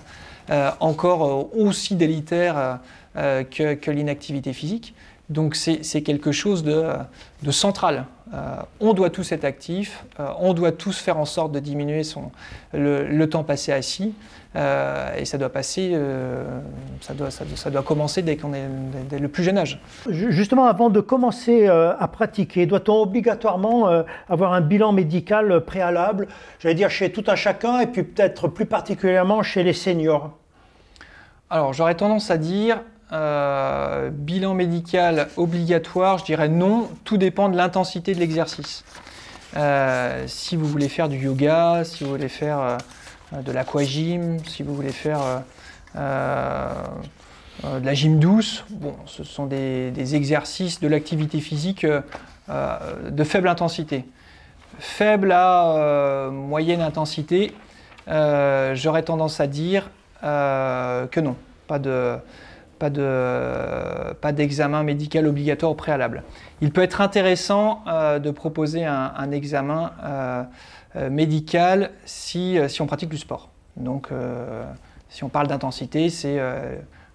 B: encore aussi délétère que l'inactivité physique. Donc c'est quelque chose de central. On doit tous être actifs, on doit tous faire en sorte de diminuer le temps passé assis, et ça doit passer, ça doit commencer dès le plus jeune âge.
C: Justement, avant de commencer à pratiquer, doit-on obligatoirement avoir un bilan médical préalable, j'allais dire chez tout un chacun, et puis peut-être plus particulièrement chez les seniors?
B: Alors j'aurais tendance à dire bilan médical obligatoire, je dirais non, tout dépend de l'intensité de l'exercice. Si vous voulez faire du yoga, si vous voulez faire de l'aquagym, si vous voulez faire de la gym douce, bon, ce sont des exercices de l'activité physique de faible intensité. Faible à moyenne intensité, j'aurais tendance à dire que non, pas d'examen médical obligatoire au préalable. Il peut être intéressant de proposer un examen médical si on pratique du sport. Donc, si on parle d'intensité, c'est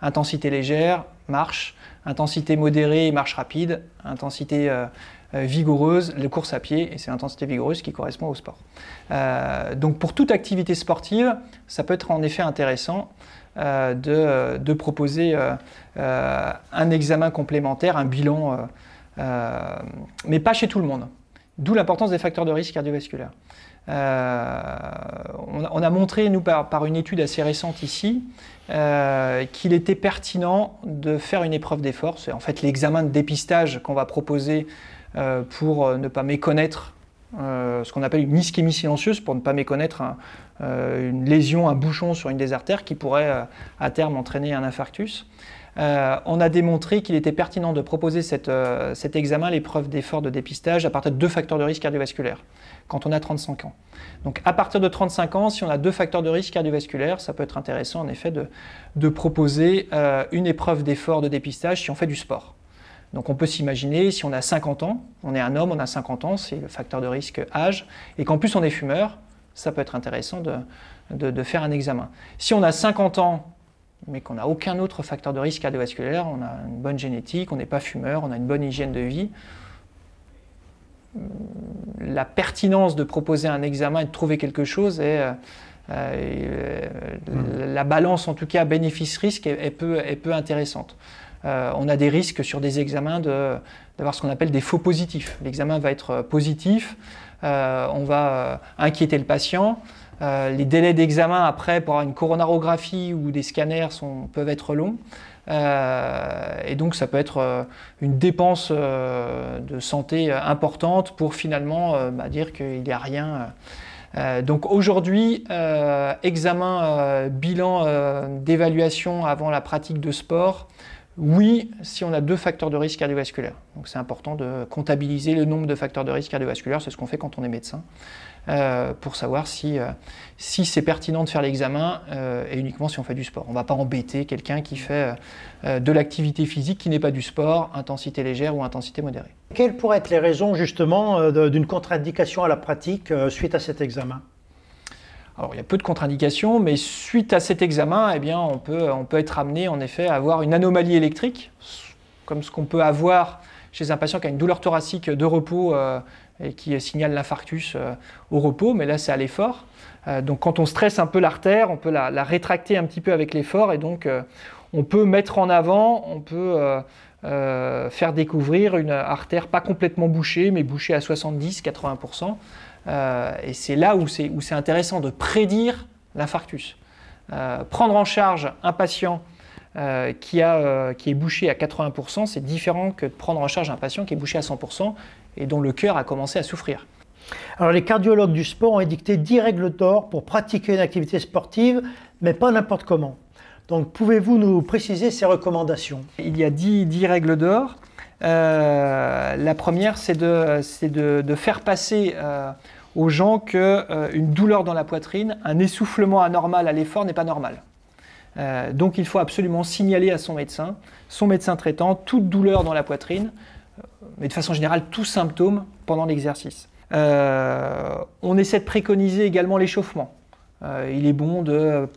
B: intensité légère, marche, intensité modérée, marche rapide, intensité vigoureuse, les courses à pied, et c'est l'intensité vigoureuse qui correspond au sport. Donc pour toute activité sportive, ça peut être en effet intéressant de proposer un examen complémentaire, un bilan, mais pas chez tout le monde. D'où l'importance des facteurs de risque cardiovasculaires. On a montré, nous, par une étude assez récente ici, qu'il était pertinent de faire une épreuve d'effort. C'est en fait l'examen de dépistage qu'on va proposer pour ne pas méconnaître ce qu'on appelle une ischémie silencieuse, pour ne pas méconnaître une lésion, un bouchon sur une des artères qui pourrait à terme entraîner un infarctus. On a démontré qu'il était pertinent de proposer cet examen, l'épreuve d'effort de dépistage, à partir de 2 facteurs de risque cardiovasculaire, quand on a 35 ans. Donc à partir de 35 ans, si on a 2 facteurs de risque cardiovasculaire, ça peut être intéressant en effet de proposer une épreuve d'effort de dépistage si on fait du sport. Donc on peut s'imaginer, si on a 50 ans, on est un homme, on a 50 ans, c'est le facteur de risque âge, et qu'en plus on est fumeur, ça peut être intéressant de faire un examen. Si on a 50 ans, mais qu'on n'a aucun autre facteur de risque cardiovasculaire, on a une bonne génétique, on n'est pas fumeur, on a une bonne hygiène de vie, la pertinence de proposer un examen et de trouver quelque chose est... la balance en tout cas bénéfice-risque est peu intéressante. On a des risques sur des examens d'avoir ce qu'on appelle des faux positifs. L'examen va être positif, on va inquiéter le patient. Les délais d'examen après pour avoir une coronarographie ou des scanners peuvent être longs. Et donc ça peut être une dépense de santé importante pour finalement dire qu'il n'y a rien. Donc aujourd'hui, examen, bilan d'évaluation avant la pratique de sport, oui, si on a 2 facteurs de risque cardiovasculaire. Donc c'est important de comptabiliser le nombre de facteurs de risque cardiovasculaire, c'est ce qu'on fait quand on est médecin, pour savoir si c'est pertinent de faire l'examen et uniquement si on fait du sport. On ne va pas embêter quelqu'un qui fait de l'activité physique qui n'est pas du sport, intensité légère ou intensité modérée.
C: Quelles pourraient être les raisons justement d'une contre-indication à la pratique suite à cet examen ?
B: Alors, il y a peu de contre-indications, mais suite à cet examen, eh bien, on peut être amené en effet à avoir une anomalie électrique, comme ce qu'on peut avoir chez un patient qui a une douleur thoracique de repos et qui signale l'infarctus au repos, mais là c'est à l'effort. Donc quand on stresse un peu l'artère, on peut la rétracter un petit peu avec l'effort, et donc on peut mettre en avant, on peut faire découvrir une artère pas complètement bouchée, mais bouchée à 70-80%. Et c'est là où c'est intéressant de prédire l'infarctus. Prendre en charge un patient qui est bouché à 80%, c'est différent que de prendre en charge un patient qui est bouché à 100% et dont le cœur a commencé à souffrir.
C: Alors les cardiologues du sport ont édicté 10 règles d'or pour pratiquer une activité sportive, mais pas n'importe comment. Donc pouvez-vous nous préciser ces recommandations ?
B: Il y a 10 règles d'or. La première, c'est de faire passer aux gens qu'une douleur dans la poitrine, un essoufflement anormal à l'effort n'est pas normal. Donc il faut absolument signaler à son médecin traitant, toute douleur dans la poitrine, mais de façon générale, tout symptôme pendant l'exercice. On essaie de préconiser également l'échauffement. Il est bon de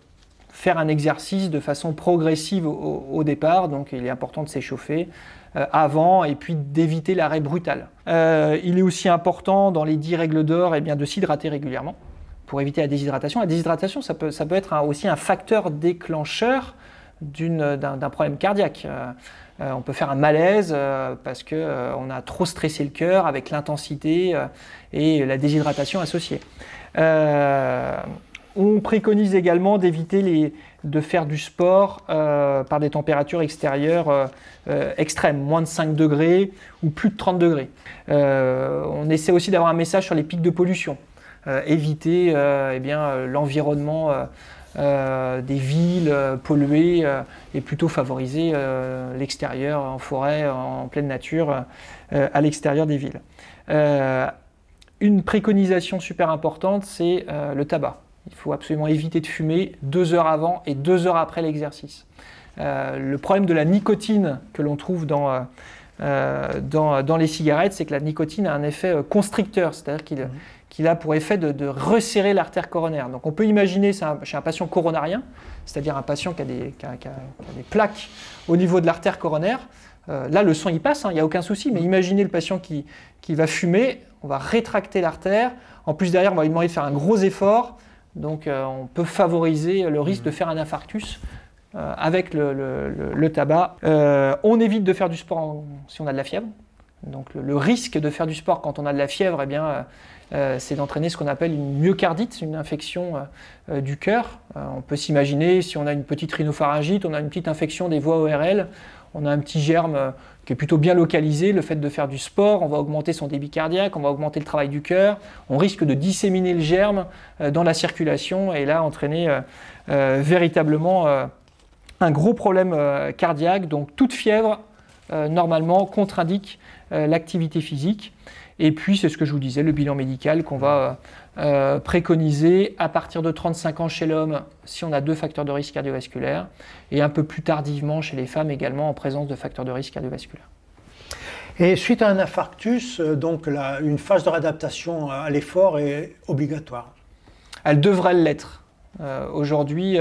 B: faire un exercice de façon progressive au départ, donc il est important de s'échauffer avant et puis d'éviter l'arrêt brutal. Il est aussi important dans les 10 règles d'or de s'hydrater régulièrement pour éviter la déshydratation. La déshydratation, ça peut être aussi un facteur déclencheur d'un problème cardiaque. On peut faire un malaise parce qu'on a trop stressé le cœur avec l'intensité et la déshydratation associée. On préconise également d'éviter de faire du sport par des températures extérieures extrêmes, moins de 5 degrés ou plus de 30 degrés. On essaie aussi d'avoir un message sur les pics de pollution. Éviter l'environnement des villes polluées et plutôt favoriser l'extérieur en forêt, en pleine nature, à l'extérieur des villes. Une préconisation super importante, c'est le tabac. Il faut absolument éviter de fumer 2 heures avant et 2 heures après l'exercice. Le problème de la nicotine que l'on trouve dans les cigarettes, c'est que la nicotine a un effet constricteur, c'est-à-dire qu'il a pour effet de resserrer l'artère coronaire. Donc on peut imaginer, chez un patient coronarien, c'est-à-dire un patient qui a des plaques au niveau de l'artère coronaire, là le sang y passe, il n'y a aucun souci, mais imaginez le patient qui va fumer, on va rétracter l'artère, en plus derrière on va lui demander de faire un gros effort, donc on peut favoriser le risque de faire un infarctus avec le tabac. On évite de faire du sport si on a de la fièvre. Donc le risque de faire du sport quand on a de la fièvre, eh bien, c'est d'entraîner ce qu'on appelle une myocardite, une infection du cœur. On peut s'imaginer, si on a une petite rhinopharyngite, on a une petite infection des voies ORL, on a un petit germe qui est plutôt bien localisé, le fait de faire du sport, on va augmenter son débit cardiaque, on va augmenter le travail du cœur, on risque de disséminer le germe dans la circulation et là entraîner véritablement un gros problème cardiaque. Donc toute fièvre, normalement, contre-indique l'activité physique. Et puis, c'est ce que je vous disais, le bilan médical qu'on va préconiser à partir de 35 ans chez l'homme si on a 2 facteurs de risque cardiovasculaire et un peu plus tardivement chez les femmes également en présence de facteurs de risque cardiovasculaire.
C: Et suite à un infarctus, donc une phase de réadaptation à l'effort est obligatoire.
B: Elle devrait l'être. Aujourd'hui,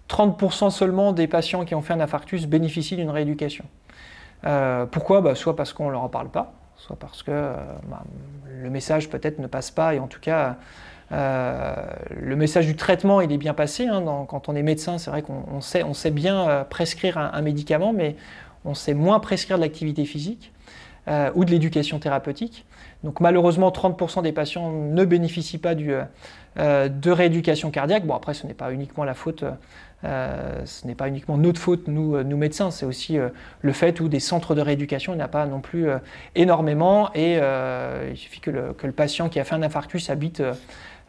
B: 30% seulement des patients qui ont fait un infarctus bénéficient d'une rééducation. Pourquoi ? Soit parce qu'on ne leur en parle pas, soit parce que le message peut-être ne passe pas, et en tout cas, le message du traitement il est bien passé. Quand on est médecin, c'est vrai qu'on sait bien prescrire un médicament, mais on sait moins prescrire de l'activité physique ou de l'éducation thérapeutique. Donc malheureusement, 30% des patients ne bénéficient pas de rééducation cardiaque. Bon, après, ce n'est pas uniquement la faute, ce n'est pas uniquement notre faute, nous médecins, c'est aussi le fait où des centres de rééducation, il n'y en a pas non plus énormément, et il suffit que le patient qui a fait un infarctus habite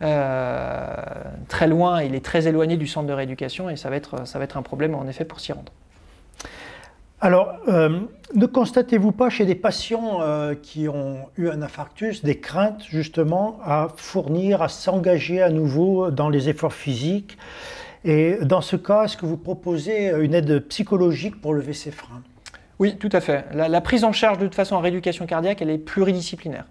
B: très loin, il est très éloigné du centre de rééducation, et ça va être un problème en effet pour s'y rendre.
C: Alors, ne constatez-vous pas chez des patients qui ont eu un infarctus des craintes justement à s'engager à nouveau dans les efforts physiques? Et dans ce cas, est-ce que vous proposez une aide psychologique pour lever ces freins?
B: Oui, tout à fait. La prise en charge de toute façon en rééducation cardiaque, elle est pluridisciplinaire.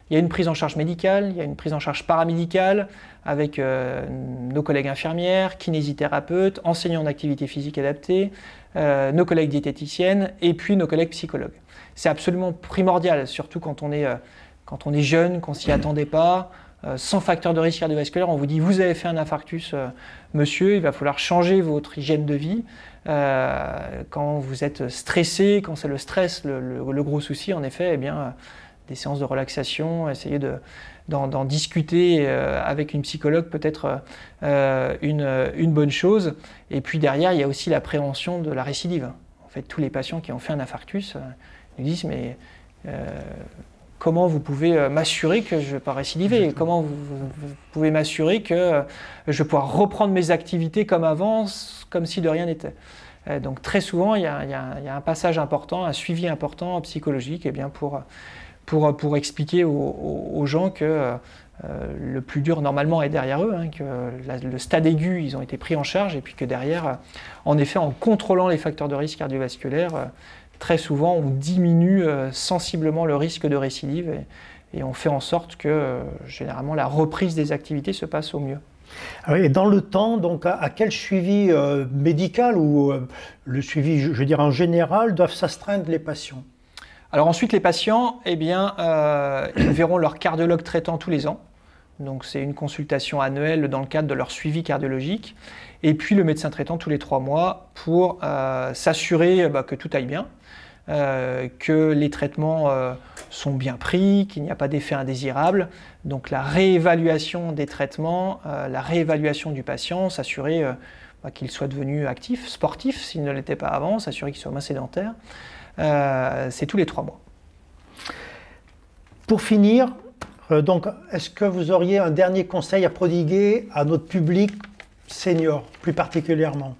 B: Il y a une prise en charge médicale, il y a une prise en charge paramédicale avec nos collègues infirmières, kinésithérapeutes, enseignants d'activité physique adaptée, nos collègues diététiciennes et puis nos collègues psychologues. C'est absolument primordial, surtout quand on est jeune, qu'on ne s'y attendait pas, sans facteur de risque cardiovasculaire. On vous dit vous avez fait un infarctus, monsieur, il va falloir changer votre hygiène de vie. Quand vous êtes stressé, quand c'est le stress le gros souci, en effet, eh bien, des séances de relaxation, essayer d'en discuter avec une psychologue peut être une bonne chose. Et puis derrière, il y a aussi la prévention de la récidive. En fait, tous les patients qui ont fait un infarctus nous disent mais comment vous pouvez m'assurer que je ne vais pas récidiver? Comment vous pouvez m'assurer que je vais pouvoir reprendre mes activités comme avant, comme si de rien n'était? Donc très souvent, il y a un passage important, un suivi important psychologique eh bien, pour expliquer aux gens que le plus dur normalement est derrière eux, que le stade aigu, ils ont été pris en charge, et puis que derrière, en effet, en contrôlant les facteurs de risque cardiovasculaire, très souvent on diminue sensiblement le risque de récidive et on fait en sorte que généralement la reprise des activités se passe au mieux.
C: Et dans le temps, donc, à quel suivi médical ou le suivi, je veux dire en général, doivent s'astreindre les patients?
B: Alors ensuite, les patients, eh bien, ils verront leur cardiologue traitant tous les ans. Donc c'est une consultation annuelle dans le cadre de leur suivi cardiologique. Et puis le médecin traitant tous les 3 mois pour s'assurer que tout aille bien, que les traitements sont bien pris, qu'il n'y a pas d'effet indésirable. Donc la réévaluation des traitements, la réévaluation du patient, s'assurer qu'il soit devenu actif, sportif s'il ne l'était pas avant, s'assurer qu'il soit moins sédentaire. C'est tous les 3 mois.
C: Pour finir, donc, est-ce que vous auriez un dernier conseil à prodiguer à notre public senior, plus particulièrement?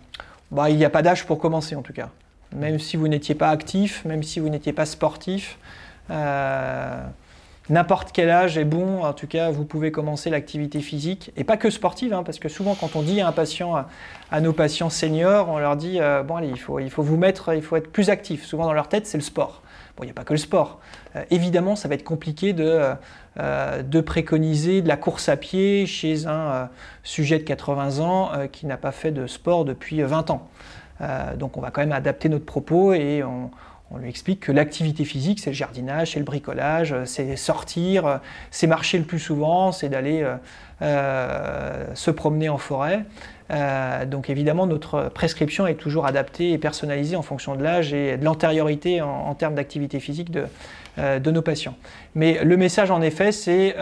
B: Il n'y a pas d'âge pour commencer en tout cas. Même si vous n'étiez pas actif, même si vous n'étiez pas sportif, n'importe quel âge est bon. En tout cas, vous pouvez commencer l'activité physique, et pas que sportive, parce que souvent quand on dit à nos patients seniors, on leur dit bon allez, il faut être plus actif. Souvent dans leur tête, c'est le sport. Bon, il n'y a pas que le sport. Évidemment, ça va être compliqué de préconiser de la course à pied chez un sujet de 80 ans qui n'a pas fait de sport depuis 20 ans. Donc on va quand même adapter notre propos et on lui explique que l'activité physique, c'est le jardinage, c'est le bricolage, c'est sortir, c'est marcher le plus souvent, c'est d'aller se promener en forêt. Donc évidemment, notre prescription est toujours adaptée et personnalisée en fonction de l'âge et de l'antériorité en termes d'activité physique de nos patients. Mais le message en effet, c'est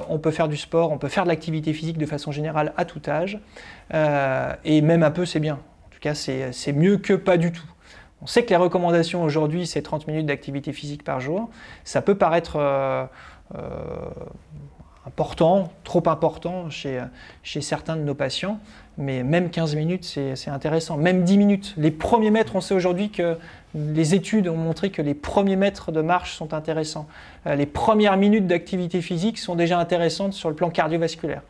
B: on peut faire du sport, on peut faire de l'activité physique de façon générale à tout âge, et même un peu c'est bien. En tout cas, c'est mieux que pas du tout. On sait que les recommandations aujourd'hui, c'est 30 minutes d'activité physique par jour. Ça peut paraître important, trop important chez certains de nos patients, mais même 15 minutes, c'est intéressant. Même 10 minutes. Les premiers mètres, on sait aujourd'hui que les études ont montré que les premiers mètres de marche sont intéressants. Les premières minutes d'activité physique sont déjà intéressantes sur le plan cardiovasculaire.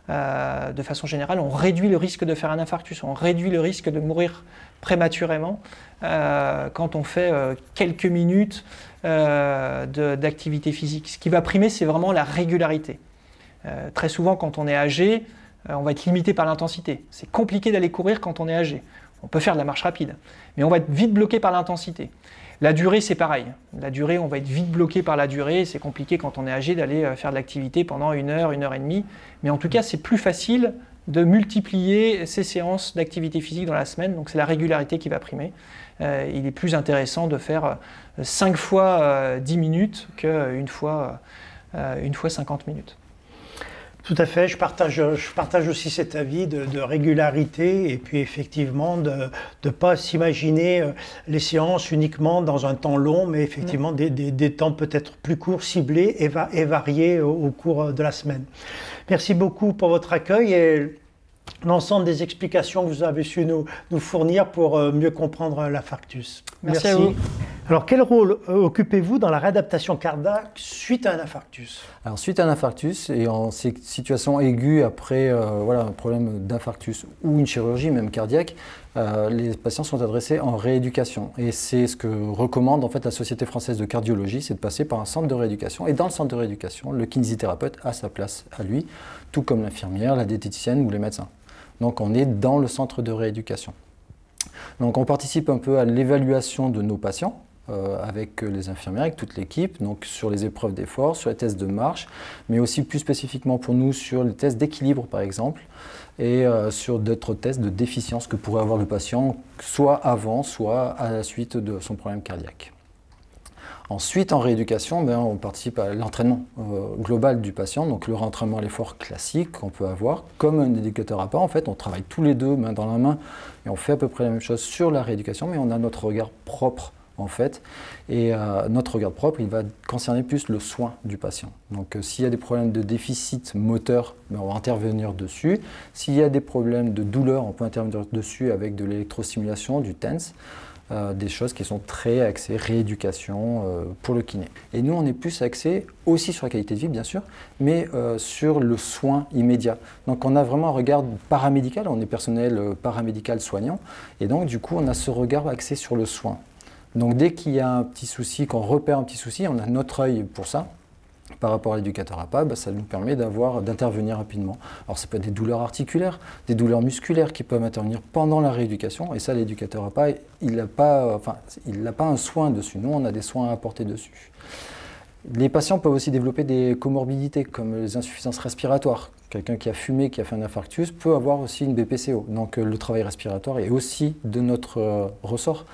B: De façon générale, on réduit le risque de faire un infarctus, on réduit le risque de mourir prématurément quand on fait quelques minutes d'activité physique. Ce qui va primer, c'est vraiment la régularité. Très souvent, quand on est âgé, on va être limité par l'intensité. C'est compliqué d'aller courir quand on est âgé. On peut faire de la marche rapide, mais on va être vite bloqué par l'intensité. La durée, c'est pareil. La durée, on va être vite bloqué par la durée. C'est compliqué quand on est âgé d'aller faire de l'activité pendant 1 heure, 1 heure et demie. Mais en tout cas, c'est plus facile de multiplier ces séances d'activité physique dans la semaine. Donc c'est la régularité qui va primer. Il est plus intéressant de faire 5 fois 10 minutes qu'une fois 50 minutes.
C: Tout à fait, je partage aussi cet avis de régularité et puis effectivement de ne pas s'imaginer les séances uniquement dans un temps long, mais effectivement des temps peut-être plus courts, ciblés et variés au cours de la semaine. Merci beaucoup pour votre accueil et l'ensemble des explications que vous avez su nous fournir pour mieux comprendre l'infarctus.
B: Merci à vous.
C: Alors, quel rôle occupez-vous dans la réadaptation cardiaque suite à un infarctus?
D: Alors, suite à un infarctus et en situation aiguë après un problème d'infarctus ou une chirurgie même cardiaque, les patients sont adressés en rééducation. Et c'est ce que recommande en fait la Société française de cardiologie, c'est de passer par un centre de rééducation. Et dans le centre de rééducation, le kinésithérapeute a sa place à lui, tout comme l'infirmière, la diététicienne ou les médecins. Donc, on est dans le centre de rééducation. Donc, on participe un peu à l'évaluation de nos patients. Avec les infirmières, avec toute l'équipe, donc sur les épreuves d'effort, sur les tests de marche, mais aussi plus spécifiquement pour nous sur les tests d'équilibre par exemple, et sur d'autres tests de déficience que pourrait avoir le patient, soit avant, soit à la suite de son problème cardiaque. Ensuite, en rééducation, on participe à l'entraînement global du patient, donc le rentraînement à l'effort classique qu'on peut avoir, comme un éducateur à pas. En fait, on travaille tous les deux main dans la main et on fait à peu près la même chose sur la rééducation, mais on a notre regard propre en fait, et notre regard propre, il va concerner plus le soin du patient. Donc s'il y a des problèmes de déficit moteur, on va intervenir dessus. S'il y a des problèmes de douleur, on peut intervenir dessus avec de l'électrostimulation, du TENS, des choses qui sont très axées rééducation pour le kiné. Et nous, on est plus axé aussi sur la qualité de vie, bien sûr, mais sur le soin immédiat. Donc on a vraiment un regard paramédical, on est personnel paramédical soignant, et donc du coup, on a ce regard axé sur le soin. Donc dès qu'il y a un petit souci, qu'on repère un petit souci, on a notre œil pour ça. Par rapport à l'éducateur à pas, ça nous permet d'intervenir rapidement. Alors ça peut être des douleurs articulaires, des douleurs musculaires qui peuvent intervenir pendant la rééducation. Et ça, l'éducateur à pas, il n'a pas un soin dessus. Nous, on a des soins à apporter dessus. Les patients peuvent aussi développer des comorbidités comme les insuffisances respiratoires. Quelqu'un qui a fumé, qui a fait un infarctus, peut avoir aussi une BPCO. Donc le travail respiratoire est aussi de notre ressort.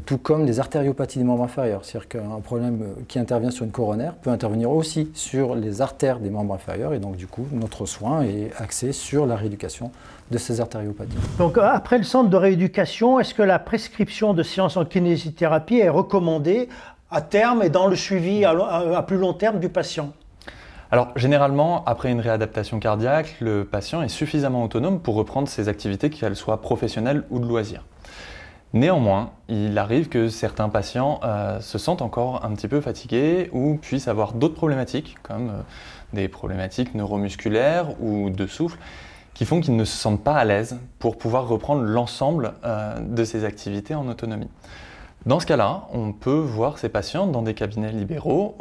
D: Tout comme les artériopathies des membres inférieurs. C'est-à-dire qu'un problème qui intervient sur une coronaire peut intervenir aussi sur les artères des membres inférieurs. Et donc, du coup, notre soin est axé sur la rééducation de ces artériopathies. Donc,
C: après le centre de rééducation, est-ce que la prescription de séances en kinésithérapie est recommandée à terme et dans le suivi à plus long terme du patient?
E: Alors, généralement, après une réadaptation cardiaque, le patient est suffisamment autonome pour reprendre ses activités, qu'elles soient professionnelles ou de loisirs. Néanmoins, il arrive que certains patients se sentent encore un petit peu fatigués ou puissent avoir d'autres problématiques, comme des problématiques neuromusculaires ou de souffle, qui font qu'ils ne se sentent pas à l'aise pour pouvoir reprendre l'ensemble de ces activités en autonomie. Dans ce cas-là, on peut voir ces patients dans des cabinets libéraux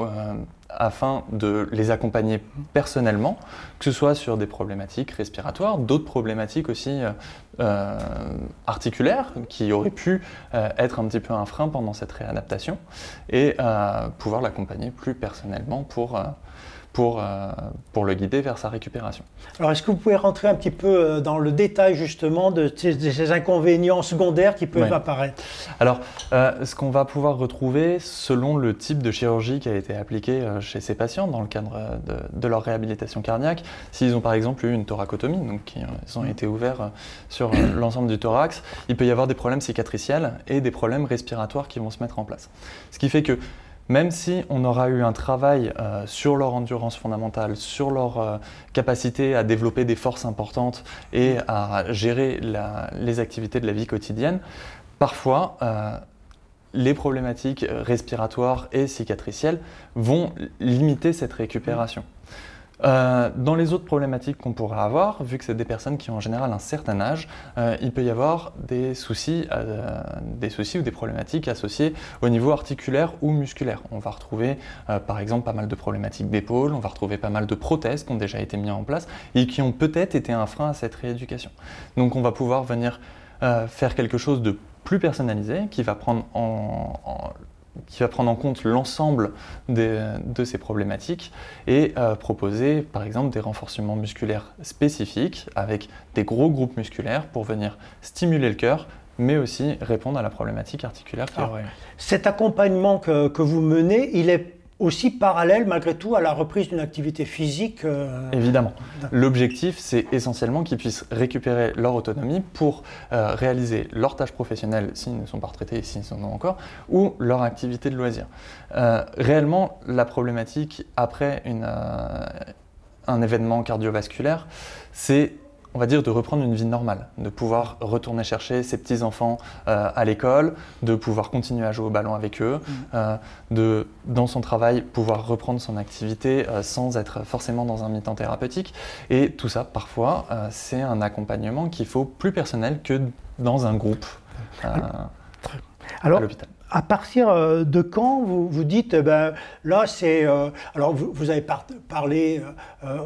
E: afin de les accompagner personnellement, que ce soit sur des problématiques respiratoires, d'autres problématiques aussi articulaires qui auraient pu être un petit peu un frein pendant cette réadaptation et pouvoir l'accompagner plus personnellement pour le guider vers sa récupération.
C: Alors, est-ce que vous pouvez rentrer un petit peu dans le détail justement de ces inconvénients secondaires qui peuvent apparaître?
E: Alors, ce qu'on va pouvoir retrouver selon le type de chirurgie qui a été appliquée chez ces patients dans le cadre de leur réhabilitation cardiaque, s'ils ont par exemple eu une thoracotomie, donc ils ont été ouverts sur l'ensemble du thorax, il peut y avoir des problèmes cicatriciels et des problèmes respiratoires qui vont se mettre en place. Ce qui fait que même si on aura eu un travail sur leur endurance fondamentale, sur leur capacité à développer des forces importantes et à gérer les activités de la vie quotidienne, parfois les problématiques respiratoires et cicatricielles vont limiter cette récupération. Dans les autres problématiques qu'on pourra avoir, vu que c'est des personnes qui ont en général un certain âge, il peut y avoir des soucis ou des problématiques associées au niveau articulaire ou musculaire. On va retrouver par exemple pas mal de problématiques d'épaule, on va retrouver pas mal de prothèses qui ont déjà été mises en place et qui ont peut-être été un frein à cette rééducation. Donc on va pouvoir venir faire quelque chose de plus personnalisé qui va prendre en compte l'ensemble de ces problématiques et proposer par exemple des renforcements musculaires spécifiques avec des gros groupes musculaires pour venir stimuler le cœur, mais aussi répondre à la problématique articulaire qu'il y aurait.
C: Cet accompagnement que vous menez, il est aussi parallèle malgré tout à la reprise d'une activité physique
E: Évidemment. L'objectif, c'est essentiellement qu'ils puissent récupérer leur autonomie pour réaliser leurs tâches professionnelles s'ils ne sont pas retraités et s'ils en ont encore, ou leur activité de loisir. Réellement, la problématique après un événement cardiovasculaire, c'est, on va dire, de reprendre une vie normale, de pouvoir retourner chercher ses petits-enfants à l'école, de pouvoir continuer à jouer au ballon avec eux, dans son travail, pouvoir reprendre son activité sans être forcément dans un mi-temps thérapeutique. Et tout ça, parfois, c'est un accompagnement qu'il faut plus personnel que dans un groupe à l'hôpital.
C: À partir de quand vous dites, là c'est... alors vous avez parlé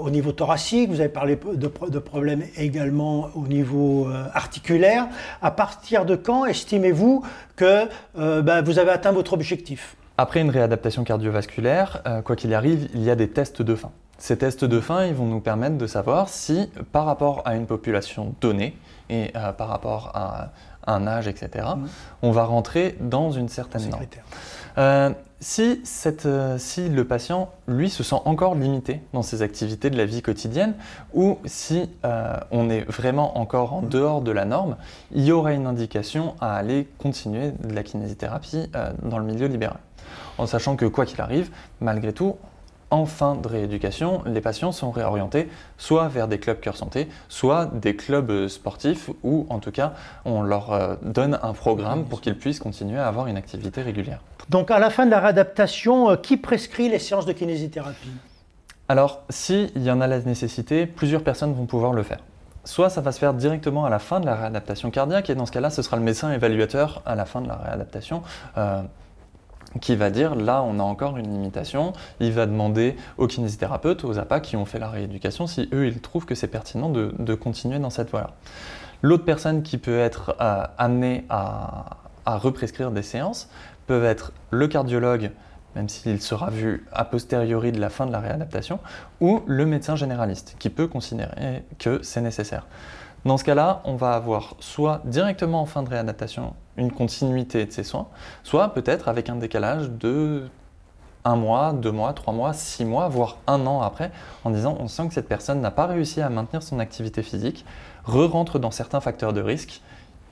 C: au niveau thoracique, vous avez parlé de problèmes également au niveau articulaire. À partir de quand estimez-vous que vous avez atteint votre objectif?
E: Après une réadaptation cardiovasculaire, quoi qu'il arrive, il y a des tests de fin. Ces tests de fin, ils vont nous permettre de savoir si, par rapport à une population donnée et par rapport à un âge, etc., on va rentrer dans une certaine norme. Si le patient, lui, se sent encore limité dans ses activités de la vie quotidienne ou si on est vraiment encore en dehors de la norme, il y aura une indication à aller continuer de la kinésithérapie dans le milieu libéral. En sachant que, quoi qu'il arrive, malgré tout, en fin de rééducation, les patients sont réorientés soit vers des clubs cœur santé, soit des clubs sportifs où, en tout cas, on leur donne un programme pour qu'ils puissent continuer à avoir une activité régulière.
C: Donc, à la fin de la réadaptation, qui prescrit les séances de kinésithérapie?
E: Alors, s'il y en a la nécessité, plusieurs personnes vont pouvoir le faire. Soit ça va se faire directement à la fin de la réadaptation cardiaque et dans ce cas-là, ce sera le médecin évaluateur à la fin de la réadaptation qui va dire là on a encore une limitation, il va demander aux kinésithérapeutes, aux APA qui ont fait la rééducation si eux ils trouvent que c'est pertinent de continuer dans cette voie-là. L'autre personne qui peut être amenée à represcrire des séances peut être le cardiologue, même s'il sera vu a posteriori de la fin de la réadaptation, ou le médecin généraliste qui peut considérer que c'est nécessaire. Dans ce cas-là, on va avoir soit directement en fin de réadaptation une continuité de ces soins, soit peut-être avec un décalage de 1 mois, 2 mois, 3 mois, 6 mois, voire 1 an après, en disant on sent que cette personne n'a pas réussi à maintenir son activité physique, re-rentre dans certains facteurs de risque,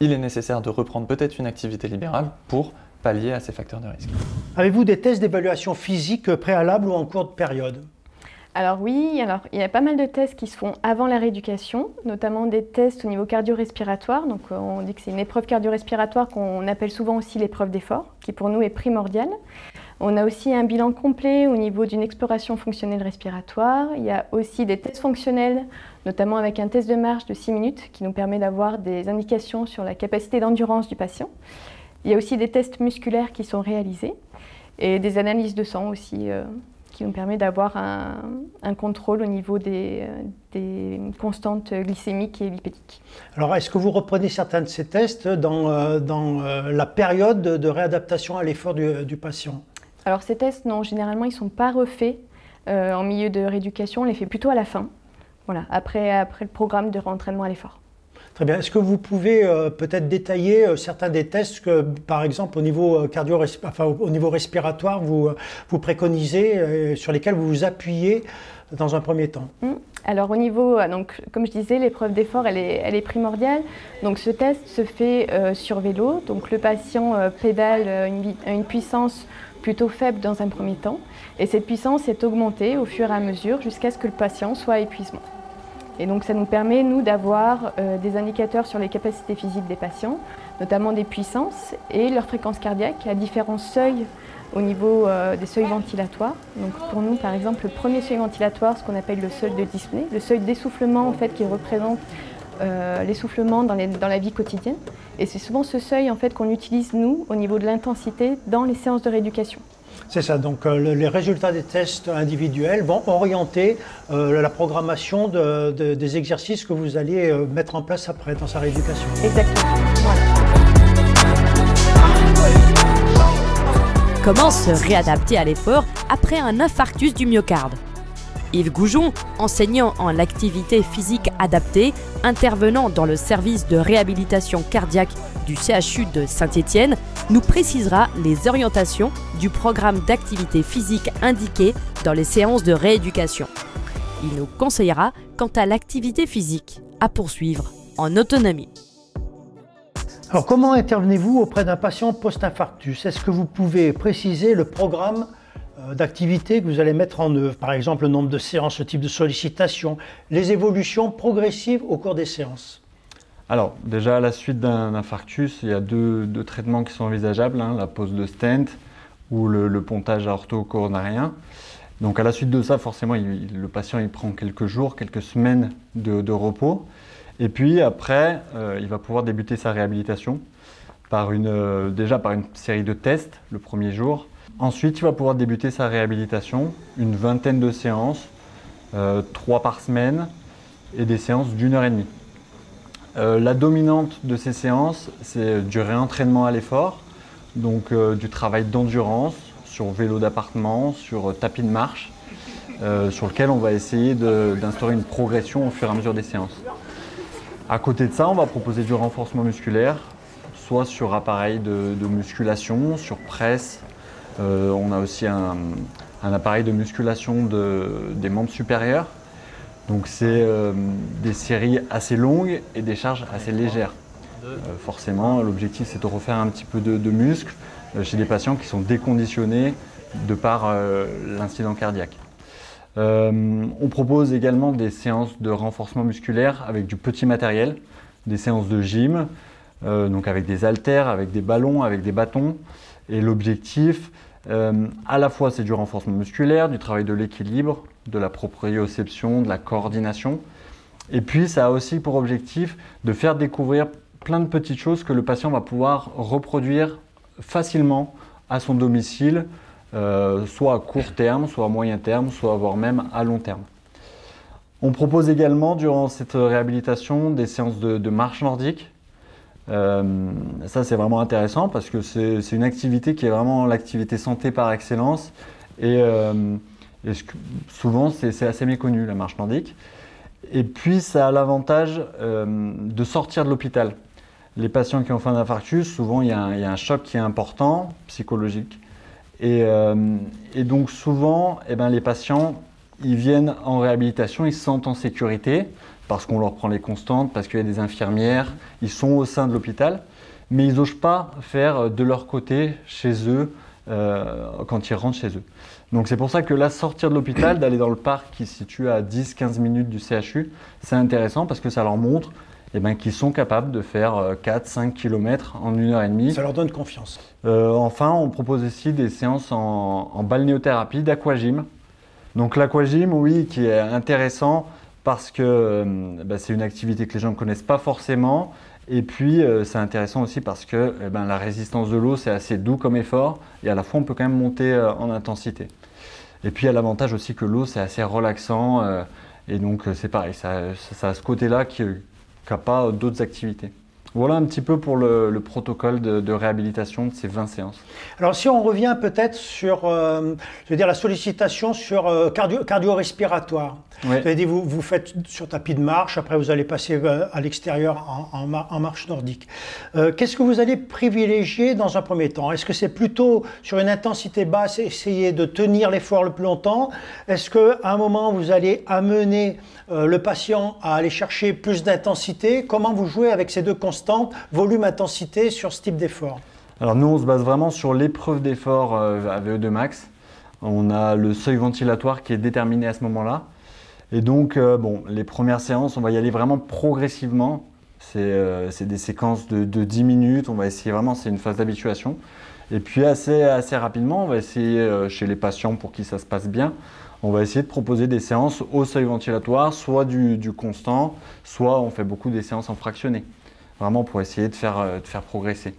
E: il est nécessaire de reprendre peut-être une activité libérale pour pallier à ces facteurs de risque.
C: Avez-vous des tests d'évaluation physique préalables ou en cours de période?
F: Alors oui, il y a pas mal de tests qui se font avant la rééducation, notamment des tests au niveau cardio-respiratoire. Donc on dit que c'est une épreuve cardio-respiratoire qu'on appelle souvent aussi l'épreuve d'effort, qui pour nous est primordiale. On a aussi un bilan complet au niveau d'une exploration fonctionnelle respiratoire. Il y a aussi des tests fonctionnels, notamment avec un test de marche de 6 minutes qui nous permet d'avoir des indications sur la capacité d'endurance du patient. Il y a aussi des tests musculaires qui sont réalisés et des analyses de sang aussi qui nous permet d'avoir un contrôle au niveau des constantes glycémiques et lipédiques.
C: Alors, est-ce que vous reprenez certains de ces tests dans la période de réadaptation à l'effort du patient?
F: Alors, ces tests, non, généralement, ils ne sont pas refaits en milieu de rééducation, on les fait plutôt à la fin, voilà, après le programme de réentraînement à l'effort.
C: Très bien. Est-ce que vous pouvez peut-être détailler certains des tests que, par exemple, au niveau au niveau respiratoire, vous préconisez, sur lesquels vous vous appuyez dans un premier temps?
F: Alors au niveau, donc, comme je disais, l'épreuve d'effort, elle est primordiale. Donc ce test se fait sur vélo. Donc le patient pédale à une puissance plutôt faible dans un premier temps. Et cette puissance est augmentée au fur et à mesure jusqu'à ce que le patient soit à épuisement. Et donc ça nous permet, nous, d'avoir des indicateurs sur les capacités physiques des patients, notamment des puissances et leur fréquence cardiaque à différents seuils au niveau des seuils ventilatoires. Donc pour nous, par exemple, le premier seuil ventilatoire, ce qu'on appelle le seuil de dyspnée, le seuil d'essoufflement en fait, qui représente l'essoufflement dans la vie quotidienne. Et c'est souvent ce seuil en fait, qu'on utilise, nous, au niveau de l'intensité dans les séances de rééducation.
C: C'est ça, donc les résultats des tests individuels vont orienter la programmation des exercices que vous allez mettre en place après dans sa rééducation.
F: Exactement. Voilà.
A: Comment se réadapter à l'effort après un infarctus du myocarde? Yves Goujon, enseignant en activité physique adaptée, intervenant dans le service de réhabilitation cardiaque du CHU de Saint-Étienne, nous précisera les orientations du programme d'activité physique indiqué dans les séances de rééducation. Il nous conseillera quant à l'activité physique à poursuivre en autonomie.
C: Alors comment intervenez-vous auprès d'un patient post-infarctus? Est-ce que vous pouvez préciser le programme d'activité que vous allez mettre en œuvre, par exemple le nombre de séances, le type de sollicitation, les évolutions progressives au cours des séances?
G: Alors déjà à la suite d'un infarctus, il y a deux traitements qui sont envisageables, hein, la pose de stent ou le pontage aorto-coronarien. Donc à la suite de ça, forcément, le patient il prend quelques jours, quelques semaines de repos. Et puis après, il va pouvoir débuter sa réhabilitation déjà par une série de tests le premier jour. Ensuite, il va pouvoir débuter sa réhabilitation, une vingtaine de séances, 3 par semaine et des séances d'1 heure et demie. La dominante de ces séances, c'est du réentraînement à l'effort, donc du travail d'endurance sur vélo d'appartement, sur tapis de marche, sur lequel on va essayer d'instaurer une progression au fur et à mesure des séances. À côté de ça, on va proposer du renforcement musculaire, soit sur appareil de musculation, sur presse. On a aussi un appareil de musculation des membres supérieurs. Donc c'est des séries assez longues et des charges assez légères. Forcément, l'objectif c'est de refaire un petit peu de muscle chez des patients qui sont déconditionnés de par l'incident cardiaque. On propose également des séances de renforcement musculaire avec du petit matériel, des séances de gym, donc avec des haltères, avec des ballons, avec des bâtons. Et l'objectif, à la fois c'est du renforcement musculaire, du travail de l'équilibre, de la proprioception, de la coordination. Et puis ça a aussi pour objectif de faire découvrir plein de petites choses que le patient va pouvoir reproduire facilement à son domicile, soit à court terme, soit à moyen terme, soit voire même à long terme. On propose également durant cette réhabilitation des séances de marche nordique. Ça c'est vraiment intéressant parce que c'est une activité qui est vraiment l'activité santé par excellence et souvent c'est assez méconnu la marche nordique. Et puis ça a l'avantage de sortir de l'hôpital. Les patients qui ont fait un infarctus, souvent il y a un choc qui est important, psychologique. Et donc souvent les patients ils viennent en réhabilitation, ils se sentent en sécurité parce qu'on leur prend les constantes, parce qu'il y a des infirmières, ils sont au sein de l'hôpital, mais ils n'osent pas faire de leur côté, chez eux, quand ils rentrent chez eux. Donc c'est pour ça que là, sortir de l'hôpital, d'aller dans le parc qui se situe à 10-15 minutes du CHU, c'est intéressant parce que ça leur montre qu'ils sont capables de faire 4-5 km en 1h30.
C: Ça leur donne confiance.
G: Enfin, on propose aussi des séances en balnéothérapie, d'aquagym. Donc l'aquagym, oui, qui est intéressant parce que c'est une activité que les gens ne connaissent pas forcément. Et puis c'est intéressant aussi parce que la résistance de l'eau, c'est assez doux comme effort et à la fois on peut quand même monter en intensité. Et puis il y a l'avantage aussi que l'eau, c'est assez relaxant et donc c'est pareil, ça a ce côté-là qui n'a pas d'autres activités. Voilà un petit peu pour le protocole de réhabilitation de ces 20 séances.
C: Alors si on revient peut-être sur la sollicitation sur cardio-respiratoire.
G: Oui.
C: Vous avez dit vous faites sur tapis de marche, après vous allez passer à l'extérieur en marche nordique. Qu'est-ce que vous allez privilégier dans un premier temps? Est-ce que c'est plutôt sur une intensité basse, essayer de tenir l'effort le plus longtemps? Est-ce qu'à un moment vous allez amener le patient à aller chercher plus d'intensité? Comment vous jouez avec ces deux constantes, volume-intensité, sur ce type d'effort?
G: Alors nous, on se base vraiment sur l'épreuve d'effort à VO2 max. On a le seuil ventilatoire qui est déterminé à ce moment-là. Et donc, les premières séances, on va y aller vraiment progressivement. C'est des séquences de 10 minutes. On va essayer vraiment, c'est une phase d'habituation. Et puis assez rapidement, on va essayer chez les patients pour qui ça se passe bien, on va essayer de proposer des séances au seuil ventilatoire, soit du constant, soit on fait beaucoup des séances en fractionné. Vraiment pour essayer de faire progresser.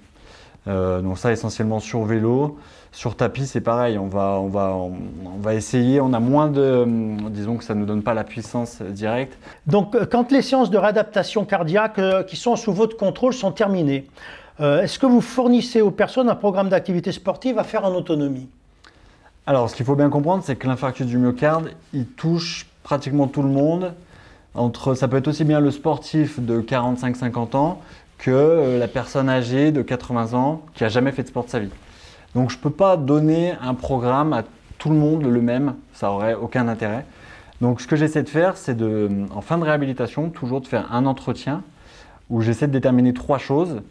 G: Donc ça essentiellement sur vélo. Sur tapis, c'est pareil, on va essayer, on a moins de, disons que ça ne nous donne pas la puissance directe.
C: Donc quand les séances de réadaptation cardiaque qui sont sous votre contrôle sont terminées, est-ce que vous fournissez aux personnes un programme d'activité sportive à faire en autonomie?
G: Alors ce qu'il faut bien comprendre, c'est que l'infarctus du myocarde, il touche pratiquement tout le monde. Ça peut être aussi bien le sportif de 45-50 ans que la personne âgée de 80 ans qui n'a jamais fait de sport de sa vie. Donc je ne peux pas donner un programme à tout le monde le même, ça n'aurait aucun intérêt. Donc ce que j'essaie de faire, c'est en fin de réhabilitation, toujours de faire un entretien où j'essaie de déterminer 3 choses.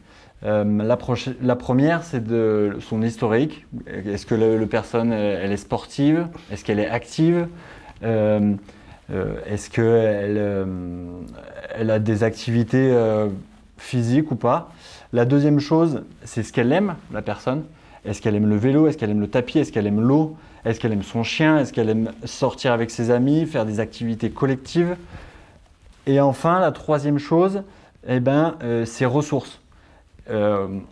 G: La première, c'est de son historique. Est-ce que la personne elle est sportive? Est-ce qu'elle est active? Est-ce qu'elle a des activités physiques ou pas? La deuxième chose, c'est ce qu'elle aime, la personne. Est-ce qu'elle aime le vélo? Est-ce qu'elle aime le tapis? Est-ce qu'elle aime l'eau? Est-ce qu'elle aime son chien? Est-ce qu'elle aime sortir avec ses amis, faire des activités collectives? Et enfin, la troisième chose, ses ressources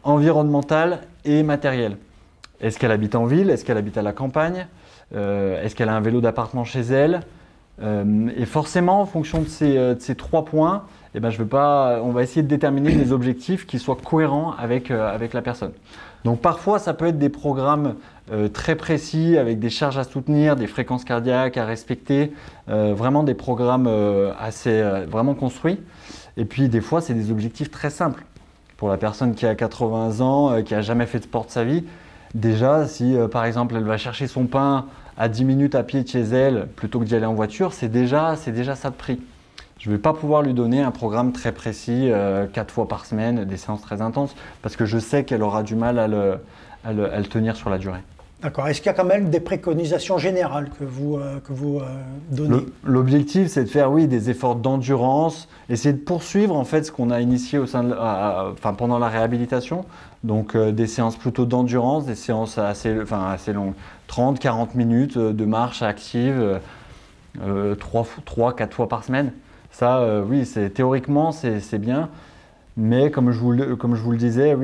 G: environnementales et matérielles. Est-ce qu'elle habite en ville? Est-ce qu'elle habite à la campagne? Est-ce qu'elle a un vélo d'appartement chez elle? Et forcément, en fonction de ces 3 points, on va essayer de déterminer des objectifs qui soient cohérents avec la personne. Donc parfois, ça peut être des programmes très précis avec des charges à soutenir, des fréquences cardiaques à respecter, vraiment des programmes vraiment construits. Et puis des fois, c'est des objectifs très simples. Pour la personne qui a 80 ans, qui n'a jamais fait de sport de sa vie, déjà, si par exemple, elle va chercher son pain à 10 minutes à pied de chez elle, plutôt que d'y aller en voiture, c'est déjà ça de prix. Je ne vais pas pouvoir lui donner un programme très précis, 4 fois par semaine, des séances très intenses, parce que je sais qu'elle aura du mal à le tenir sur la durée.
C: D'accord. Est-ce qu'il y a quand même des préconisations générales que vous donnez?
G: L'objectif, c'est de faire des efforts d'endurance, essayer de poursuivre en fait ce qu'on a initié pendant la réhabilitation. Donc des séances plutôt d'endurance, des séances assez longues, 30-40 minutes de marche active, 3-4 fois par semaine. Ça, théoriquement, c'est bien. Mais comme je vous le disais,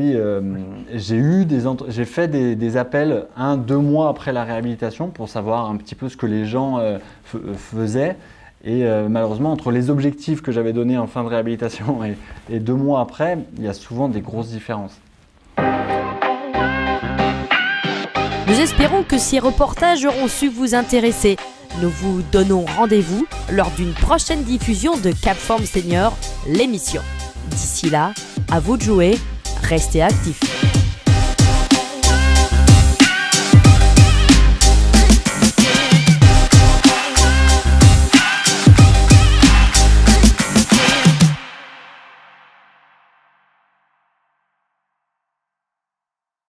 G: j'ai fait des appels 1-2 mois après la réhabilitation pour savoir un petit peu ce que les gens faisaient. Et malheureusement, entre les objectifs que j'avais donnés en fin de réhabilitation et 2 mois après, il y a souvent des grosses différences.
A: Nous espérons que ces reportages auront su vous intéresser. Nous vous donnons rendez-vous lors d'une prochaine diffusion de CapForm Senior, l'émission. D'ici là, à vous de jouer, restez actifs.